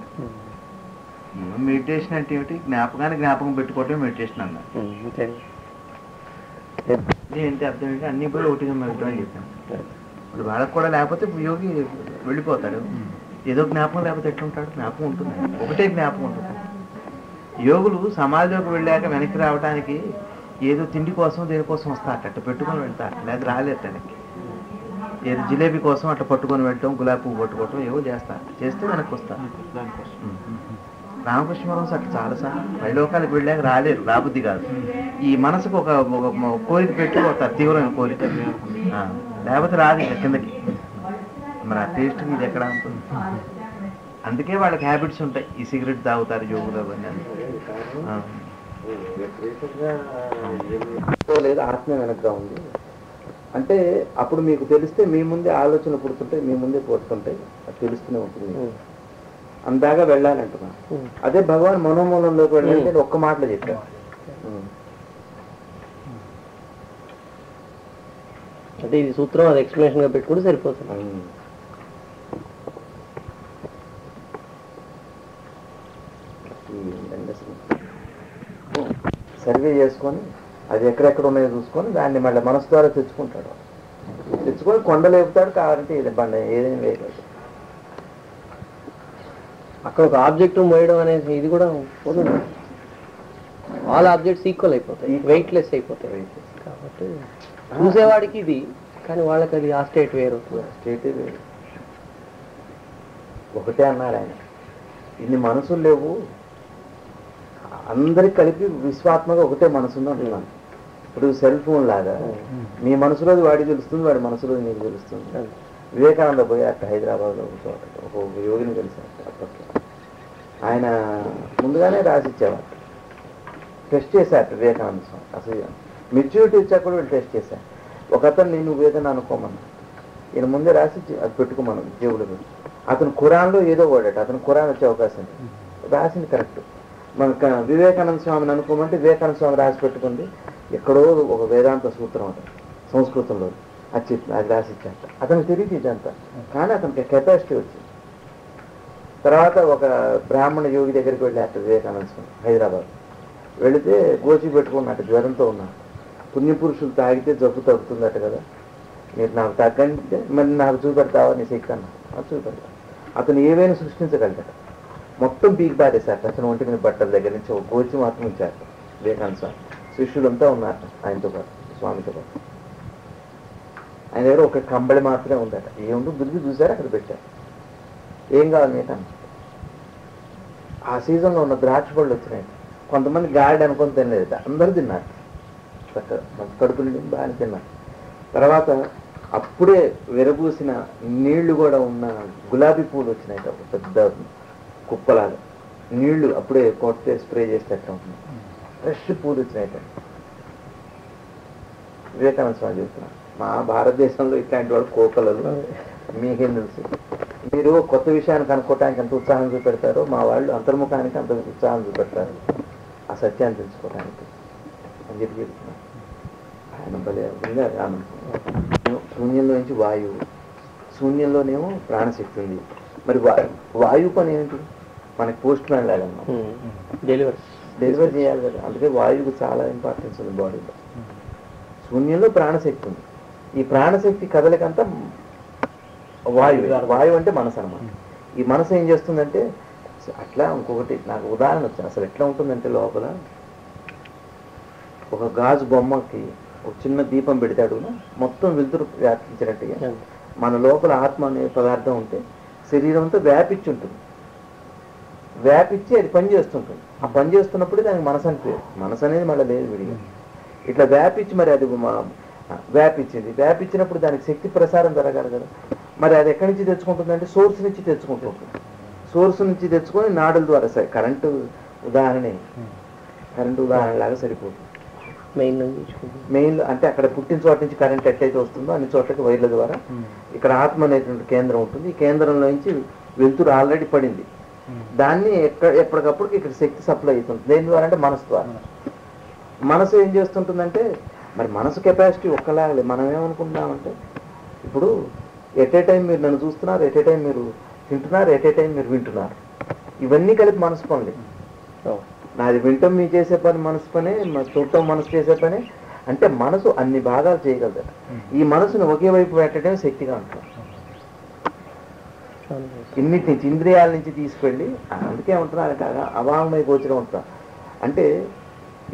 మెడిటేషన్ అంటే ఏమిటి? జ్ఞాపకాన్ని జ్ఞాపకం పెట్టుకోవటం మెడిటేషన్ అన్నారు. ఏంటి అర్థం ఏంటి? అన్ని పోయి ఒకటిగా మెడటం అని చెప్పాను. ఇప్పుడు వాళ్ళకి కూడా లేకపోతే యోగి వెళ్ళిపోతాడు. ఏదో జ్ఞాపకం లేకపోతే ఎట్లుంటాడు? జ్ఞాపకం ఉంటుంది, ఒకటే జ్ఞాపకం ఉంటుంది. యోగులు సమాధిలోకి వెళ్ళాక వెనక్కి రావడానికి ఏదో తిండి కోసం దేనికోసం వస్తారట, అట్లా పెట్టుకొని వెళ్తారు. లేదా రాలేదు వెనక్కి. ఏదో జిలేబీ కోసం అట్లా పట్టుకొని వెళ్ళటం, గులాబీ పువ్వు పట్టుకోవటం ఏవో చేస్తారు. చేస్తే వెనక్కి వస్తారు. రామకృష్ణ పరమహంస అట్లా చాలాసార్లు వైలోకాలకు వెళ్ళాక రాలేరు, రాబుద్ది కాదు. ఈ మనసుకు ఒక కోరిక పెట్టుకోతారు, తీవ్రమైన కోరిక. లేకపోతే రాదు ఇక కిందకి. మరి ఆ టేస్ట్ ఇది ఎక్కడ ఉంటుంది? అందుకే వాళ్ళకి హ్యాబిట్స్ ఉంటాయి. ఈ సిగరెట్ తాగుతారు యోగులు అవన్నీ. లేదు ఆత్మ వెనక్గా ఉంది అంటే అప్పుడు మీకు తెలిస్తే మీ ముందే ఆలోచన పుడుతుంటాయి, మీ ముందే పోతుంటాయి, అది తెలుస్తూనే ఉంటుంది. అందాగా వెళ్ళాలంటున్నా. అదే భగవాన్ మనోమూలంలోకి వెళ్ళాలంటే ఒక్క మాటలో చెప్పారు. అంటే ఇది సూత్రం, అది ఎక్స్ప్లెనేషన్ గా పెట్టుకుంటే సరిపోతుంది. సర్వే చేసుకొని అది ఎక్కడెక్కడ ఉన్నాయో చూసుకొని దాన్ని మళ్ళీ మనసు ద్వారా తెచ్చుకుంటాడు. తెచ్చుకొని కొండ లేపుతాడు. కావాలంటే ఇది బండ ఏదైనా వేయగలదు. అక్కడ ఒక ఆబ్జెక్ట్ మోయడం అనేది ఇది కూడా పోతుంది. ఆల్ ఆబ్జెక్ట్స్ ఈక్వల్ అయిపోతాయి, వెయిట్లెస్ అయిపోతాయి. కాబట్టి చూసేవాడికి ఇది, కానీ వాళ్ళకి అది ఆ స్టేట్ వేరు. స్టేటే వేరు. ఒకటే అన్నారు ఆయన, ఇన్ని మనసులు లేవు, అందరికి కలిపి విశ్వాత్మగా ఒకటే మనసు ఉంది అంటున్నాను. ఇప్పుడు సెల్ ఫోన్ లాగా మీ మనసులోది వాడికి తెలుస్తుంది, వాడి మనసులోది నీకు తెలుస్తుంది. వివేకానంద పోయి అట్ట హైదరాబాద్లో ఒక చోట ఒక యోగిని కలిసారు. అప్పట్లో ఆయన ముందుగానే రాసిచ్చేవారు. టెస్ట్ చేశారు వివేకానంద స్వామి. అసలు మెచ్యూరిటీ ఇచ్చాక కూడా వీళ్ళు టెస్ట్ చేశారు. ఒక అతను నేను వేదన అనుకోమన్నా, ఈయన ముందే రాసి అది పెట్టుకోమన్నాను జేబులో పెట్టి. అతను ఖురాన్లో ఏదో వాడట, అతను ఖురాన్ వచ్చే అవకాశం రాసింది కరెక్ట్. మన వివేకానంద స్వామిని అనుకోమంటే వివేకానంద స్వామి రాసి పెట్టుకుంది ఎక్కడో ఒక వేదాంత సూత్రం అంట సంస్కృతంలో, అది రాసిచ్చాట. అతనికి తెలియదు ఇదంతా, కానీ అతనికి కెపాసిటీ వచ్చింది. తర్వాత ఒక బ్రాహ్మణ యోగి దగ్గరికి వెళ్ళాట వివేకానంద స్వామి హైదరాబాద్. వెళితే గోచి పెట్టుకున్నట్టు జ్వరంతో ఉన్నాడు. పుణ్యపురుషులు తాగితే జబ్బు తగ్గుతుందట కదా, మీరు నాకు తగ్గంటే మరి నాకు చూపెడతావా నీ శక్తి అన్నా. అది చూపెడతా. అతను ఏవైనా సృష్టించగలిగాట. మొత్తం పీకి పారేశారు అతను ఒంటి మీద బట్టల దగ్గర నుంచి. ఒక గోచి మాత్రం ఇచ్చారు వివేకానంద స్వామి. శిష్యులంతా ఉన్నారు ఆయనతో పాటు, స్వామితో పాటు. ఆయన దగ్గర ఒక కంబళి మాత్రమే ఉందట. ఏముంటో దులిపి చూసారు, అక్కడ పెట్టారు. ఏం కావాలి నీకు అన్న. ఆ సీజన్లో ఉన్న ద్రాక్ష పళ్ళు వచ్చినాయి. కొంతమంది గాడి అనుకొని తినలేదట, అందరూ తిన్నారు. కడుపు నిండి బాగానే తిన్నారు. తర్వాత అప్పుడే విరబూసిన నీళ్లు కూడా ఉన్న గులాబీ పూలు వచ్చినాయి. ఒక పెద్ద కుప్పలాగా నీళ్లు అప్పుడే కొట్టే స్ప్రే చేసేటట్టు ఉంటుంది. ఫ్రెష్ పూలు వచ్చినాయి. వివేకానంద స్వామి చెప్తున్నారు, మా భారతదేశంలో ఇట్లాంటి వాళ్ళు కోకలలు మీకేం తెలుసు. మీరు కొత్త విషయాన్ని కనుక్కోవటానికి ఎంత ఉత్సాహం చూపెడతారో మా వాళ్ళు అంతర్ముఖానికి అంత ఉత్సాహం చూపెడతారు ఆ సత్యాన్ని తెలుసుకోవడానికి అని చెప్పి చెప్తున్నారు. ఆయన భలే శూన్యంలో నుంచి వాయువు, శూన్యంలోనేమో ప్రాణశక్తి ఉంది. మరి వాయువు పని ఏంటి? మనకి పోస్ట్ మ్యాన్ లాగా డెలివరీ చేయాలి కదా. అందుకే వాయువుకు చాలా ఇంపార్టెన్స్ ఉంది బాడీలో. శూన్యంలో ప్రాణశక్తి ఉంది. ఈ ప్రాణశక్తి కదలికంతా వాయువు. వాయువు అంటే మనసు అన్నమాట. ఈ మనసు ఏం చేస్తుందంటే అట్లా ఇంకొకటి నాకు ఉదాహరణ వచ్చింది. అసలు ఎట్లా ఉంటుందంటే లోపల ఒక గాజు బొమ్మకి ఒక చిన్న దీపం పెడతాడు, మొత్తం వెలుతురు వ్యాపించినట్టుగా మన లోపల ఆత్మ అనే పదార్థం ఉంటే శరీరం అంతా వ్యాపించి ఉంటుంది. వ్యాపించి అది పని చేస్తుంటుంది. ఆ పని చేస్తున్నప్పుడు దానికి మనసు అని పేరు. మనసు అనేది మళ్ళీ లేదు విడిగా. ఇట్లా వ్యాపించి మరి అది వ్యాపించింది. వ్యాపించినప్పుడు దానికి శక్తి ప్రసారం జరగాలి కదా. మరి అది ఎక్కడి నుంచి తెచ్చుకుంటుందంటే సోర్స్ నుంచి తెచ్చుకుంటూ ఉంటుంది. సోర్స్ నుంచి తెచ్చుకొని నాడుల ద్వారా కరెంటు ఉదాహరణ లాగా సరిపోతుంది. మెయిన్ అంటే అక్కడ పుట్టిన చోట నుంచి కరెంట్ ఎట్లయితే వస్తుందో అన్ని చోట్లకి వైర్ల ద్వారా ఇక్కడ ఆత్మ అనేటువంటి కేంద్రం ఉంటుంది. ఈ కేంద్రంలో నుంచి వెలుతురు ఆల్రెడీ పడింది, దాన్ని ఎప్పటికప్పుడు ఇక్కడ శక్తి సప్లై అవుతుంది. దేని ద్వారా అంటే మనసు ద్వారా. మనసు ఏం చేస్తుంటుందంటే, మరి మనసు కెపాసిటీ ఒక్కలాగలే. మనం ఏమనుకుంటున్నామంటే, ఇప్పుడు ఎట్ ఏ టైం మీరు నన్ను చూస్తున్నారు, ఎట్ ఏ టైం మీరు తింటున్నారు, ఎట్ ఏ టైం మీరు వింటున్నారు, ఇవన్నీ కలిపి మనసు పనులే. నాది వింటం మీ చేసే పని మనసు పనే, చూడటం మనసు చేసే పనే. అంటే మనసు అన్ని భాగాలు చేయగలదు. ఈ మనసును ఒకే వైపు పెట్టడం శక్తిగా ఉంటుంది. ఇన్నిటి నుంచి ఇంద్రియాల నుంచి తీసుకెళ్ళి, అందుకే ఉంటున్నారంటే అవాంగ్మయ గోచరం ఉంటాం. అంటే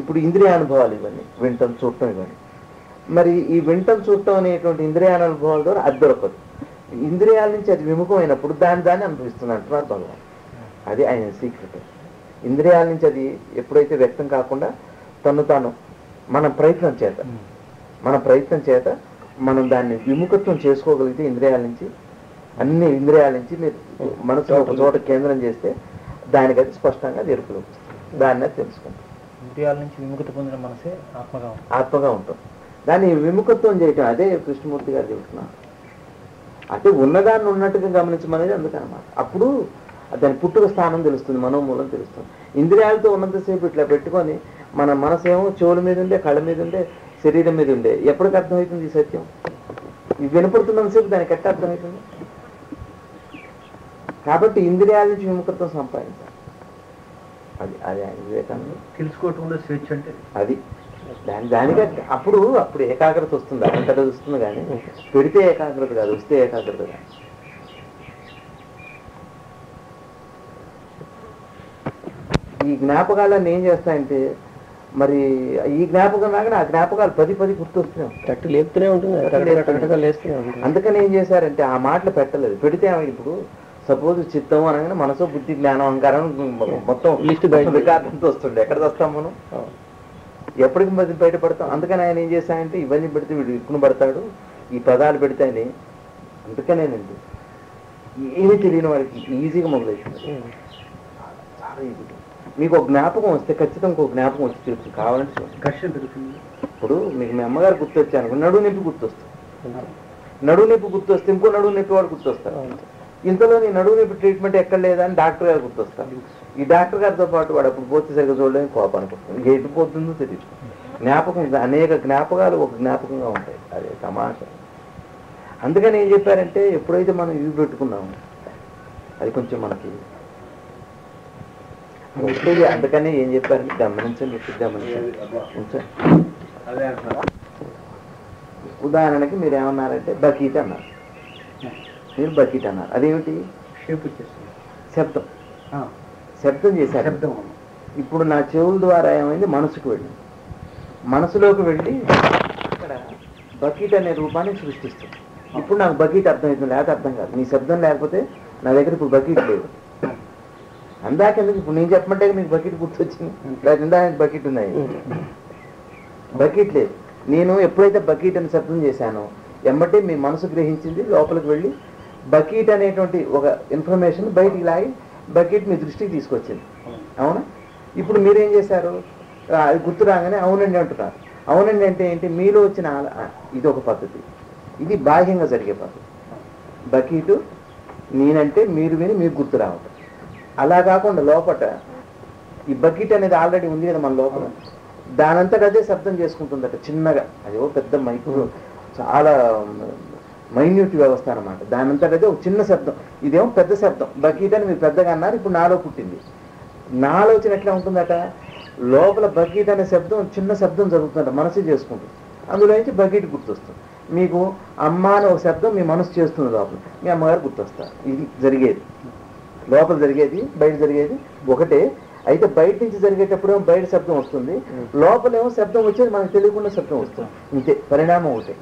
ఇప్పుడు ఇంద్రియానుభవాలు ఇవన్నీ, వింటం చూడటం ఇవన్నీ. మరి ఈ వింటం చూడటం అనేటువంటి ఇంద్రియానుభవాల ద్వారా అది దొరకదు. ఇంద్రియాల నుంచి అది విముఖమైనప్పుడు దాన్ని అనుభవిస్తుంది అంటున్నారు భగవాన్. అది ఆయన సీక్రెట్. ఇంద్రియాల నుంచి అది ఎప్పుడైతే వ్యక్తం కాకుండా తాను మన ప్రయత్నం చేత మనం దాన్ని విముఖత్వం చేసుకోగలిగితే ఇంద్రియాల నుంచి, అన్ని ఇంద్రియాల నుంచి మీరు మనసు ఒక చోట కేంద్రం చేస్తే దానికి అది స్పష్టంగా ఎరుపులు దాన్ని అది తెలుసుకుంటాం. ఇంద్రియాల నుంచి విముఖత పొందిన మనసే ఆత్మగా ఉంటుంది. దాన్ని విముఖత్వం చేయటం అదే కృష్ణమూర్తి గారు చెబుతున్నారు. అంటే ఉన్నదాన్ని ఉన్నట్టుగా గమనించమనేది అందుకనమాట. అప్పుడు దాని పుట్టుక స్థానం తెలుస్తుంది, మనోమూలం తెలుస్తుంది. ఇంద్రియాలతో ఉన్నంతసేపు ఇట్లా పెట్టుకొని మన మనసేమో చెవుల మీద ఉండే, కళ్ళ మీద ఉండే, శరీరం మీద ఉండే, ఎప్పటికి అర్థమవుతుంది ఈ సత్యం? ఇవి వినపడుతున్నంతసేపు దానికి ఎట్లా అర్థమవుతుంది? కాబట్టి ఇంద్రియాల నుంచి విముఖత్వం సంపాదించాలి. అది ఆయన వివేకానంద తెలుసుకోవటంలో స్వేచ్ఛ అంటే అది. దానికే అప్పుడు ఏకాగ్రత వస్తుంది, అంతటా వస్తుంది. కానీ పెడితే ఏకాగ్రత కాదు, వస్తే ఏకాగ్రత కాదు. ఈ జ్ఞాపకాలన్నీ ఏం చేస్తాయంటే, మరి ఈ జ్ఞాపకం రాగానే ఆ జ్ఞాపకాలు 10 గుర్తొస్తూనే ఉంటాయి, లేపుతూనే ఉంటుంది. అందుకని ఏం చేశారంటే ఆ మాటలు పెట్టలేదు. పెడితే ఇప్పుడు సపోజ్ చిత్తం అనగానే మనసు, బుద్ధి, జ్ఞానం, అహంకారం మొత్తం లిస్ట్ రికార్డంతో వస్తుండే. ఎక్కడ వస్తాం మనం? ఎప్పటికి బయటపడతాం. అందుకని ఆయన ఏం చేశాయంటే ఇవన్నీ పెడితే వీడు ఇక్కును పడతాడు, ఈ పదాలు పెడితే అని. అందుకనేనండి ఏమీ తెలియని వాడికి ఈజీగా మొదలవుతుంది. చాలా ఈజీగా. మీకు ఒక జ్ఞాపకం వస్తే ఖచ్చితంగా ఒక జ్ఞాపకం వచ్చి తీరుతుంది. కావాలంటే ఘర్షణ పెరుగుతుంది. ఇప్పుడు మీకు మీ అమ్మగారు గుర్తొచ్చాను, నడువు నొప్పి గుర్తొస్తుంది. నడువు నొప్పి గుర్తొస్తే ఇంకో నడువు నొప్పి వాడు గుర్తొస్తారు. ఇంతలో నీ నడువు నొప్పి ట్రీట్మెంట్ ఎక్కడ లేదా అని డాక్టర్ గారు గుర్తొస్తారు. ఈ డాక్టర్ గారితో పాటు వాడు అప్పుడు పోతే సరిగ్గా చూడలేని కోపానికి వస్తుంది. ఎటు పోతుందో తెలియదు. జ్ఞాపకం, అనేక జ్ఞాపకాలు ఒక జ్ఞాపకంగా ఉంటాయి. అదే తమాషా. అందుకని ఏం చెప్పారంటే, ఎప్పుడైతే మనం ఇవి పెట్టుకున్నాము అది కొంచెం మనకి వచ్చేది. అందుకని ఏం చెప్పారంటే గమనించండి, గమనించండి. ఉదాహరణకి మీరు ఏమన్నారంటే బకీట్ అన్నారు. మీరు బకీట్ అన్నారు, అదేమిటి? శబ్దం చేశారు. ఇప్పుడు నా చెవుల ద్వారా ఏమైంది? మనసుకు వెళ్ళింది. మనసులోకి వెళ్ళి అక్కడ బకీట్ అనే రూపాన్ని సృష్టిస్తుంది. ఇప్పుడు నాకు బకీట్ అర్థమవుతుంది, లేకపోతే అర్థం కాదు. నీ శబ్దం లేకపోతే నా దగ్గర ఇప్పుడు బకీట్ లేదు. అందాకెందుకు ఇప్పుడు నేను చెప్పమంటే మీకు బకెట్ గుర్తొచ్చింది, లేకపోతే ఇందాక బకెట్ ఉన్నాయి. బకెట్ లేదు. నేను ఎప్పుడైతే బకెట్ అని శబ్దం చేశానో ఎమ్మటే మీ మనసు గ్రహించింది, లోపలికి వెళ్ళి బకెట్ అనేటువంటి ఒక ఇన్ఫర్మేషన్ బయటికి లాగి బకెట్ మీ దృష్టికి తీసుకొచ్చింది. అవునా? ఇప్పుడు మీరేం చేశారు? అది గుర్తు రాగానే అవునండి అంటున్నారు. అవునండి అంటే ఏంటి? మీలో వచ్చిన ఇది ఒక పద్ధతి. ఇది బాహ్యంగా జరిగే పద్ధతి. బకెట్ నేనంటే మీరు విని మీకు గుర్తు రావటం. అలా కాకుండా లోపల ఈ బకెట్ అనేది ఆల్రెడీ ఉంది కదా మన లోపల, దానంతట అదే శబ్దం చేసుకుంటుందట చిన్నగా. అది ఓ పెద్ద మైక్రో, చాలా మైన్యూట్ వ్యవస్థ అనమాట. దానంతట అదే ఒక చిన్న శబ్దం. ఇదేమో పెద్ద శబ్దం. బకెట్ అని మీరు పెద్దగా అన్నారు, ఇప్పుడు నాలో పుట్టింది. నా ఆలోచన ఎట్లా ఉంటుందట, లోపల బకెట్ అనే శబ్దం, చిన్న శబ్దం జరుగుతుందట, మనసు చేసుకుంటుంది. అందులో నుంచి బకెట్ గుర్తొస్తుంది. మీకు అమ్మ అని ఒక శబ్దం మీ మనసు చేస్తుంది, లోపల మీ అమ్మగారు గుర్తొస్తారు. ఇది జరిగేది. లోపల జరిగేది బయట జరిగేది ఒకటే. అయితే బయట నుంచి జరిగేటప్పుడు బయట శబ్దం వస్తుంది, లోపలేమో శబ్దం వచ్చేది మనకు తెలియకుండా శబ్దం వస్తుంది. ఇంతే, పరిణామం ఒకటే.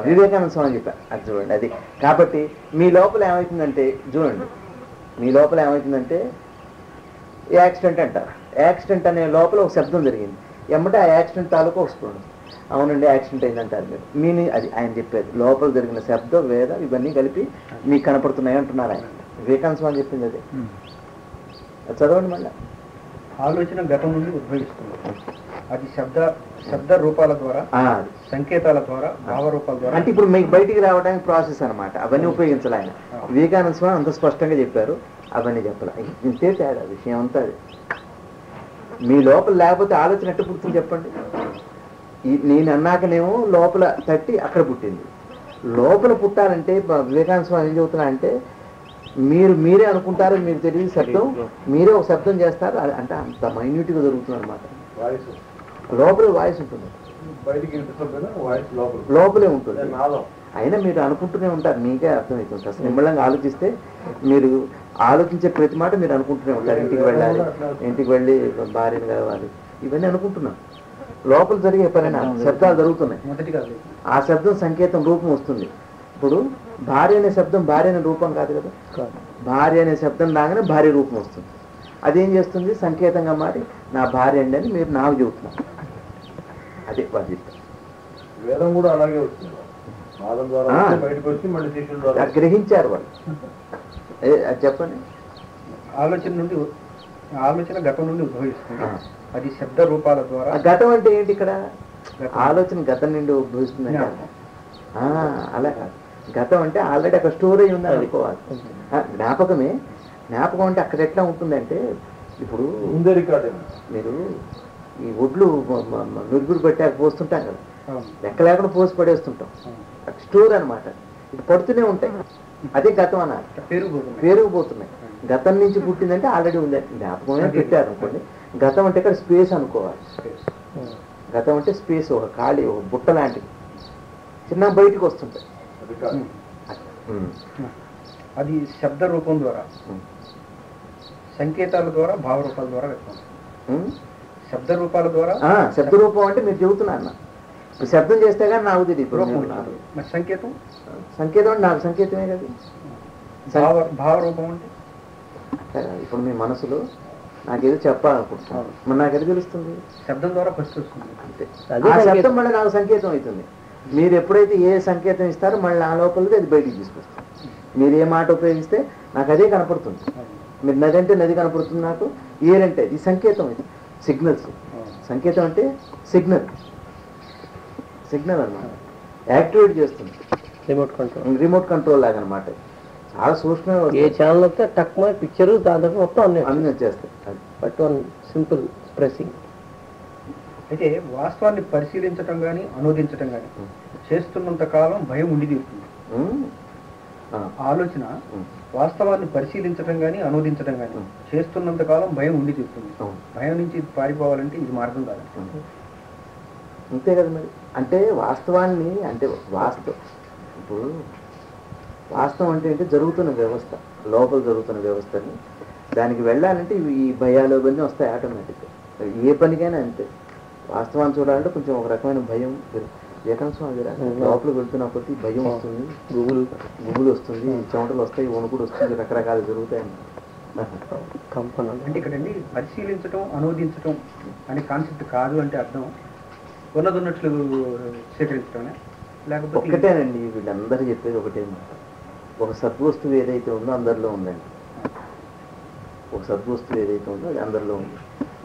వివేకానంద స్వామి చెప్పారు అది చూడండి. అది కాబట్టి మీ లోపల ఏమవుతుందంటే, చూడండి మీ లోపల ఏమవుతుందంటే యాక్సిడెంట్ అంటారు. యాక్సిడెంట్ అనే లోపల ఒక శబ్దం జరిగింది, ఎమ్మటే ఆ యాక్సిడెంట్ తాలూకు వస్తుంది. అవునండి యాక్సిడెంట్ అయిందంటారు మీరు. మీని అది ఆయన చెప్పేది లోపల జరిగిన శబ్దం, వేద ఇవన్నీ కలిపి మీకు కనపడుతున్నాయి అంటున్నారు ఆయన. వివేకానంద స్వామి చెప్పింది అదే. అది చదవండి మళ్ళీ. ఆలోచన గతం నుండి ఉద్భవిస్తుంది. అది శబ్ద రూపాల ద్వారా, సంకేతాల ద్వారా, భావరూపాల ద్వారా. అంటే ఇప్పుడు మీకు బయటికి రావడానికి ప్రాసెస్ అనమాట. అవన్నీ ఉపయోగించాలి ఆయన. వివేకానంద స్వామి అంత స్పష్టంగా చెప్పారు, అవన్నీ చెప్పాలి. ఇంతే తేడా, విషయం అంతా అది. మీ లోపల లేకపోతే ఆలోచన ఎట్ట పుడుతుంది చెప్పండి. నేను అన్నాకనేమో లోపల తట్టి అక్కడ పుట్టింది. లోపల పుట్టాలంటే వివేకానంద స్వామి ఏం చెబుతున్నా అంటే, మీరే అనుకుంటారు, మీరు తెలియదు శబ్దం, మీరే ఒక శబ్దం చేస్తారు. అంటే అంత మైన్యూట్గా జరుగుతుంది అనమాట. లోపల వాయిస్ ఉంటుంది, లోపలే ఉంటుంది. అయినా మీరు అనుకుంటూనే ఉంటారు, మీకే అర్థమవుతుంది. అసలు నిమ్మలంగా ఆలోచిస్తే మీరు ఆలోచించే ప్రతి మాట మీరు అనుకుంటూనే ఉంటారు. ఇంటికి వెళ్ళి భార్యను కావాలి, ఇవన్నీ అనుకుంటున్నాం. లోపల జరిగే పైన శబ్దాలు జరుగుతున్నాయి. ఆ శబ్దం సంకేతం రూపం వస్తుంది. ఇప్పుడు భార్య అనే శబ్దం భార్య అనే రూపం కాదు కదా. భార్య అనే శబ్దం రాగానే భార్య రూపం వస్తుంది. అదేం చేస్తుంది, సంకేతంగా మారి నా భార్య అండి అని మీరు నాకు చెబుతున్నారు. అదే బాధ్యత. వేదం కూడా అలాగే వస్తుంది, గ్రహించారు వాళ్ళు. అది చెప్పండి. ఆలోచన గతం నుండి ఉద్భవిస్తుంది. అది శబ్ద రూపాల ద్వారా. గతం అంటే ఏంటి ఇక్కడ? ఆలోచన గతం నుండి ఉద్భవిస్తుంది. అలా కాదు. గతం అంటే ఆల్రెడీ అక్కడ స్టోర్ అయి ఉందని అనుకోవాలి. జ్ఞాపకమే. జ్ఞాపకం అంటే అక్కడ ఎట్లా ఉంటుందంటే, ఇప్పుడు మీరు ఈ ఒడ్లు నురుగురు పెట్టాక పోస్తుంటాం కదా, లెక్క లేకుండా పోసి పడేస్తుంటాం. స్టోర్ అనమాట. ఇది పడుతూనే ఉంటాయి. అదే గతం అన్నారు. పేరుకుపోతున్నాయి. గతం నుంచి పుట్టిందంటే ఆల్రెడీ ఉంది. జ్ఞాపకమే పెట్టారు అనుకోండి. గతం అంటే ఇక్కడ స్పేస్ అనుకోవాలి. గతం అంటే స్పేస్, ఒక ఖాళీ, ఒక బుట్ట లాంటిది, చిన్న బయటికి వస్తుంటాయి. అది శబ్ద రూపం ద్వారా, సంకేతాల ద్వారా, భావరూపాల ద్వారా వ్యక్తం. శబ్ద రూపాల ద్వారా. శబ్ద రూపం అంటే మీరు చెబుతున్నారు. ఇప్పుడు శబ్దం చేస్తే కానీ నాకు తెలియదు. సంకేతం సంకేతం అంటే నాకు సంకేతమే కదా. భావరూపం అంటే ఇప్పుడు మీ మనసులో నాకేదో చెప్పాలనుకుంటున్నాను, మరి నాకేదో తెలుస్తుంది, శబ్దం ద్వారా ఫస్ట్ వస్తుంది. అంతే. ఆ శబ్దం మళ్ళీ నాకు సంకేతం అవుతుంది. మీరు ఎప్పుడైతే ఏ సంకేతం ఇస్తారో మళ్ళీ నా లోపలికి అది బయటికి తీసుకొస్తుంది. మీరు ఏ మాట ఉపయోగిస్తే నాకు అదే కనపడుతుంది. మీరు నది అంటే నది కనపడుతుంది, నాకు ఏరంటే ఇది సంకేతం. ఇది సిగ్నల్స్. సంకేతం అంటే సిగ్నల్ అన్నమాట. యాక్టివేట్ చేస్తుంది. రిమోట్ కంట్రోల్ లాగా అనమాట. చాలా సూక్ష్మంగా ఏ ఛానల్ వస్తే తక్కువ పిక్చర్ దాదాపు మొత్తం అన్నీ వచ్చేస్తాయి. But one simple pressing. అయితే వాస్తవాన్ని పరిశీలించటం కానీ అనువదించటం కానీ చేస్తున్నంత కాలం భయం ఉండి తీరుతుంది. ఆలోచన వాస్తవాన్ని పరిశీలించటం కానీ అనువదించటం కానీ చేస్తున్నంత కాలం భయం ఉండి తీరుతుంది. భయం నుంచి పారిపోవాలంటే ఇది మార్గం కాదు. అంతే కదా మరి. అంటే వాస్తవాన్ని అంటే ఇప్పుడు వాస్తవం అంటే ఏంటి, జరుగుతున్న వ్యవస్థ, లోపల జరుగుతున్న వ్యవస్థని దానికి వెళ్ళాలంటే ఈ భయాలు ఇవన్నీ వస్తాయి ఆటోమేటిక్గా. ఏ పనికైనా అంతే. వాస్తవాన్ని చూడాలంటే కొంచెం ఒక రకమైన భయం. వివేకానంద స్వామి లోపలికి వెళ్తున్నప్పటికీ భయం వస్తుంది, గుబులు వస్తుంది, చెమటలు వస్తాయి, వణుకుడు వస్తుంది, రకరకాలు జరుగుతాయి. అంటే ఇక్కడండి పరిశీలించడం అనువదించడం అనే కాన్సెప్ట్ కాదు అంటే అర్థం ఉన్నదన్నట్లు స్వీకరించడమే, లేకపోతే ఒక్కటేనండి. వీళ్ళందరూ చెప్పేది ఒకటే మాట. ఒక సద్వస్తువు ఏదైతే ఉందో అందరిలో ఉందండి. ఒక సద్వస్తువు ఏదైతే ఉందో అది అందరిలో ఉంది.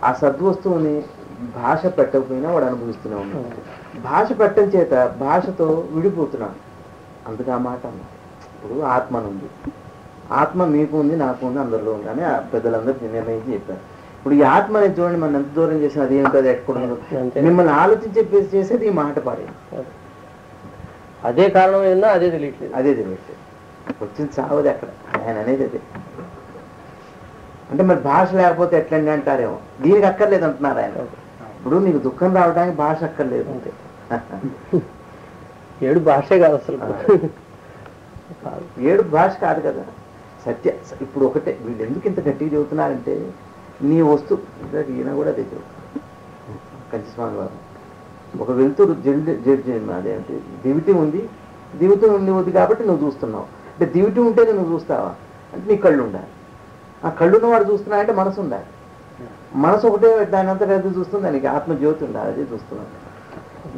ఆ సద్వస్తువుని భాష పెట్టకపోయినా వాడు అనుభవిస్తూనే ఉన్నాడు. భాష పెట్టడం చేత భాషతో విడిపోతున్నాడు. అందుకు ఆ మాట అన్నమాట. ఇప్పుడు ఆత్మ ఉంది, ఆత్మ మీకు ఉంది, నాకు ఉంది, అందరిలో ఉంది అని పెద్దలందరూ నిర్ణయించి చెప్పారు. ఇప్పుడు ఈ ఆత్మ అనేది చూడండి, మనం ఎంత దూరం చేసినా అది ఏమిటో అది ఎక్కడో మిమ్మల్ని ఆలోచించే చేసేది ఈ మాట పాడే. అదే కారణం ఏందో అదే తెలియట్లేదు. వచ్చింది సావది అక్కడ. ఆయన అనేది అదే. అంటే మరి భాష లేకపోతే ఎట్లండి అంటారేమో. దీనికి అక్కర్లేదు అంటున్నారు ఆయన. ఇప్పుడు నీకు దుఃఖం రావడానికి భాష అక్కర్లేదు. అంతే. ఏడు భాషే కాదు అసలు. ఏడు భాష కాదు కదా, సత్య. ఇప్పుడు ఒకటే వీళ్ళు ఎందుకు ఇంత గట్టిగా చెబుతున్నారంటే, నీ వస్తువు ఈయన కూడా అదే చెబుతున్నారు. కంచిస్వామి వారు ఒక వెలుతురు అదేంటి దివిటి ఉంది, దివిటి ఉంది కాబట్టి నువ్వు చూస్తున్నావు. అంటే దివిటి ఉంటేనే నువ్వు చూస్తావా అంటే నీ కళ్ళు ఉండాలి. ఆ కళ్ళున్న వాడు చూస్తున్నా అంటే మనసు ఉండాలి. మనసు ఒకటే దాని అంతా అది చూస్తుంది, దానికి ఆత్మజ్యోతి ఉండాలి, అదే చూస్తున్నాను.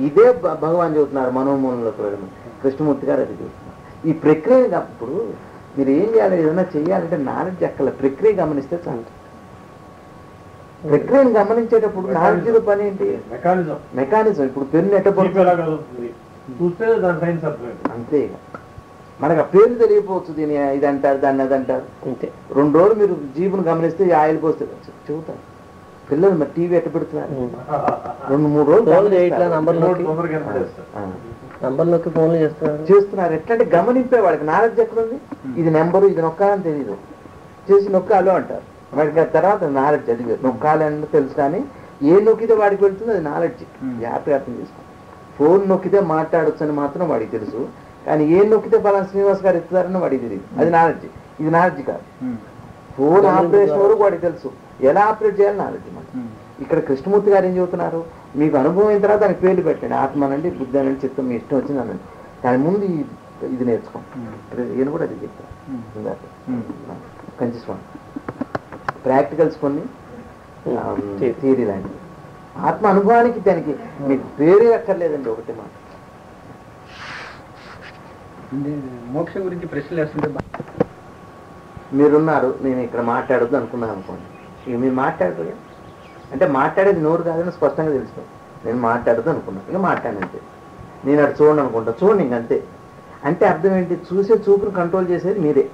ఇదే భగవాన్ చెబుతున్నారు మనోమూలంలోకి వెళ్ళమని. కృష్ణమూర్తి గారు అది చెబుతున్నారు. ఈ ప్రక్రియ ఇప్పుడు మీరు ఏం చేయాలి, ఏదైనా చేయాలంటే నాలెడ్జ్ ఎక్కల ప్రక్రియ గమనిస్తే చాలు. ప్రక్రియను గమనించేటప్పుడు నాలెడ్జ్ పని ఏంటి? మెకానిజం. మెకానిజం. ఇప్పుడు పెన్ను ఎట్టబడుతుంది ఎలా కలుగుతుంది చూస్తే దాని సైన్స్ అర్థం. అంతే. మనకు ఆ పేరు తెలియకపోవచ్చు, దీని ఇది అంటారు, దాన్ని అది అంటారు. అంతే. 2 రోజులు మీరు జీబును గమనిస్తే ఆయిల్ పోస్తే చెబుతారు. పిల్లలు మరి టీవీ ఎట్ట పెడుతున్నారు, 2-3 రోజులు ఇట్లా నంబర్లోకి ఫోన్లు చేస్తున్నారు. ఎట్లంటే గమనింపే వాడికి నాలెడ్జ్ ఎక్కడుంది? ఇది నెంబరు, ఇది నొక్కాలని తెలియదు, చేసి నొక్కాలు అంటారు. వాడికి తర్వాత నాలెడ్జ్ అది నొక్కాలని తెలుసు, కానీ ఏ నొక్కితే వాడికి వెళ్తుంది అది నాలెడ్జ్. జాగ్రత్తగా అర్థం చేసుకో. ఫోన్ నొక్కితే మాట్లాడొచ్చు అని మాత్రం వాడికి తెలుసు, కానీ ఏం నొక్కితే పలానా శ్రీనివాస్ గారు ఎత్తుతారని వాడికి తెలియదు. అది నాలెడ్జ్. ఇది నాలెడ్జ్ కాదు. ఫోన్ ఆపరేషన్ వరకు వాడికి తెలుసు, ఎలా ఆపరేట్ చేయాలి నాలెడ్జ్. మనం ఇక్కడ కృష్ణమూర్తి గారు ఏం చెబుతున్నారు, మీకు అనుభవం అయిన తర్వాత దానికి పేర్లు పెట్టండి, ఆత్మ అనండి, బుద్ధి అనండి, చిత్తం, మీ ఇష్టం వచ్చింది అనండి. దాని ముందు ఇది నేర్చుకోండి. ఈయన కూడా అది చెప్తాను. కంచిస్వామి ప్రాక్టికల్స్ కొన్ని, థియరీ లాంటివి. ఆత్మ అనుభవానికి దానికి మీకు పేరే అక్కర్లేదండి. ఒకటి మాట, మోక్షం గురించి ప్రశ్నలు వేస్తుంటే మీరున్నారు, నేను ఇక్కడ మాట్లాడొద్దు అనుకున్నాను అనుకోండి, ఇక మీరు మాట్లాడరు అంటే మాట్లాడేది నోరు కాదని స్పష్టంగా తెలుస్తుంది. నేను మాట్లాడద్దు అనుకున్నాను, ఇక మాట్లాడంతే. నేను అటు చూడండి అనుకుంటా, చూడండి ఇంకంతే. అంటే అర్థం ఏంటి? చూసే చూపును కంట్రోల్ చేసేది మీరే.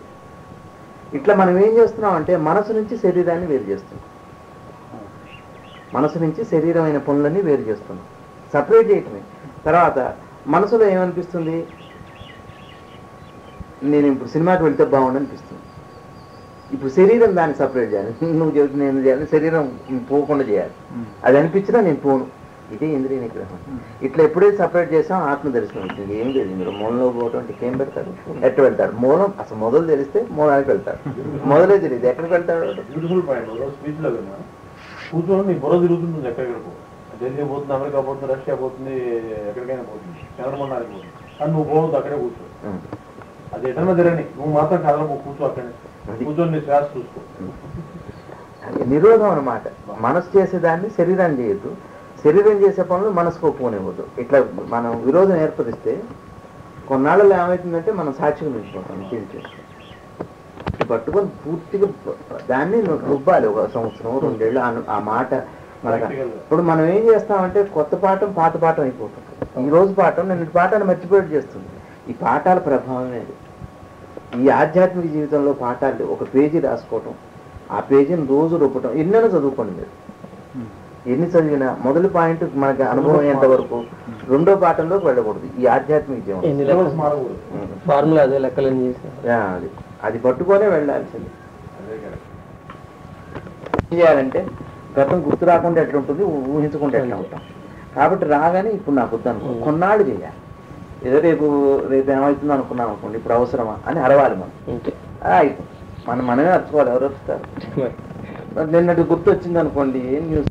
ఇట్లా మనం ఏం చేస్తున్నాం అంటే మనసు నుంచి శరీరాన్ని వేరు చేస్తున్నాం, మనసు నుంచి శరీరమైన పనులన్నీ వేరు చేస్తున్నాం, సపరేట్ చేయటమే. తర్వాత మనసులో ఏమనిపిస్తుంది, నేను ఇప్పుడు సినిమాకి వెళ్తే బాగుండు అనిపిస్తుంది. ఇప్పుడు శరీరం దాన్ని సపరేట్ చేయాలి, నువ్వు చెబుతు నేను చేయాలి, శరీరం పోకుండా చేయాలి. అది అనిపించినా నేను పోను. ఇదే ఇంద్రియ నిగ్రహం. ఇట్లా ఎప్పుడైతే సపరేట్ చేసాం ఆత్మ దర్శనం అవుతుంది. ఏం తెలియదు. మీరు మూలంలో పోవటం అంటే ఏం పెడతాడు, ఎట్ట వెళ్తాడు? మూలం అసలు మొదలు తెలిస్తే మూలానికి వెళ్తాడు, మొదలే తెలియదు ఎక్కడికి వెళ్తాడు. Beautiful point. స్పీచ్ లో విన్నా, కూర్చొని నీ బుర్ర తిరుగుతుంది, ఎక్కడికి ఢిల్లీ పోతుంది, అమెరికా పోతుంది, రష్యా పోతుంది, ఎక్కడికైనా పోతుంది, చంద్రమండలానికి పోతుంది, కానీ నువ్వు పోవద్దు, అక్కడే కూర్చో. అది ఎటన్నా తిరగని, నువ్వు మాత్రం కదలకు కూర్చో, అక్కడే కూర్చొని నీ శ్వాస చూసుకో. నిరోధం అన్నమాట. మనసు చేసేదాన్ని శరీరాన్ని చేయొద్దు, శరీరం చేసే పనులు మనసుకు ఒప్పుకోనివ్వద్దు. ఇట్లా మనం విరోధం ఏర్పరిస్తే కొన్నాళ్ళలో ఏమవుతుందంటే మనం సాక్షిగా నిలిచిపోతాం. పట్టుకొని పూర్తిగా దాన్ని రుబ్బాలి. 1 సంవత్సరం 2 ఏళ్ళు ఆ మాట మనకు. ఇప్పుడు మనం ఏం చేస్తామంటే కొత్త పాఠం పాత పాఠం అయిపోతుంది. ఈ రోజు పాఠం నిన్నటి పాఠాన్ని మర్చిపోయేట్టు చేస్తుంది. ఈ పాఠాల ప్రభావమే. ఈ ఆధ్యాత్మిక జీవితంలో పాఠాలు ఒక పేజీ రాసుకోవటం, ఆ పేజీని రోజు రుబ్బటం. ఎన్నైనా చదువుకోండి మీరు, ఎన్ని చదివినా మొదటి పాయింట్ మనకి అనుభవం అయ్యేంత వరకు రెండో పాఠంలోకి వెళ్ళకూడదు. ఈ ఆధ్యాత్మిక జీవనం ఫార్ములా అదే లెక్కలని అది పట్టుకొనే వెళ్ళాల్సింది. ఏం చేయాలంటే గతం గుర్తు రాకుండా ఎట్లా ఉంటుంది, ఊహించకుండా ఎట్లా ఉంటాం. కాబట్టి రాగానే ఇప్పుడు నాకు వద్దనుకో, కొన్నాళ్ళు చేయాలి. ఏదో రేపు ఏమవుతుందో అనుకున్నాం అనుకోండి, ఇప్పుడు అవసరమా అని అరవాలి మనం. అయిపోతుంది. మనమే అరుచుకోవాలి. ఎవరు వస్తారు? నిన్నటి గుర్తు వచ్చింది అనుకోండి, ఏం న్యూస్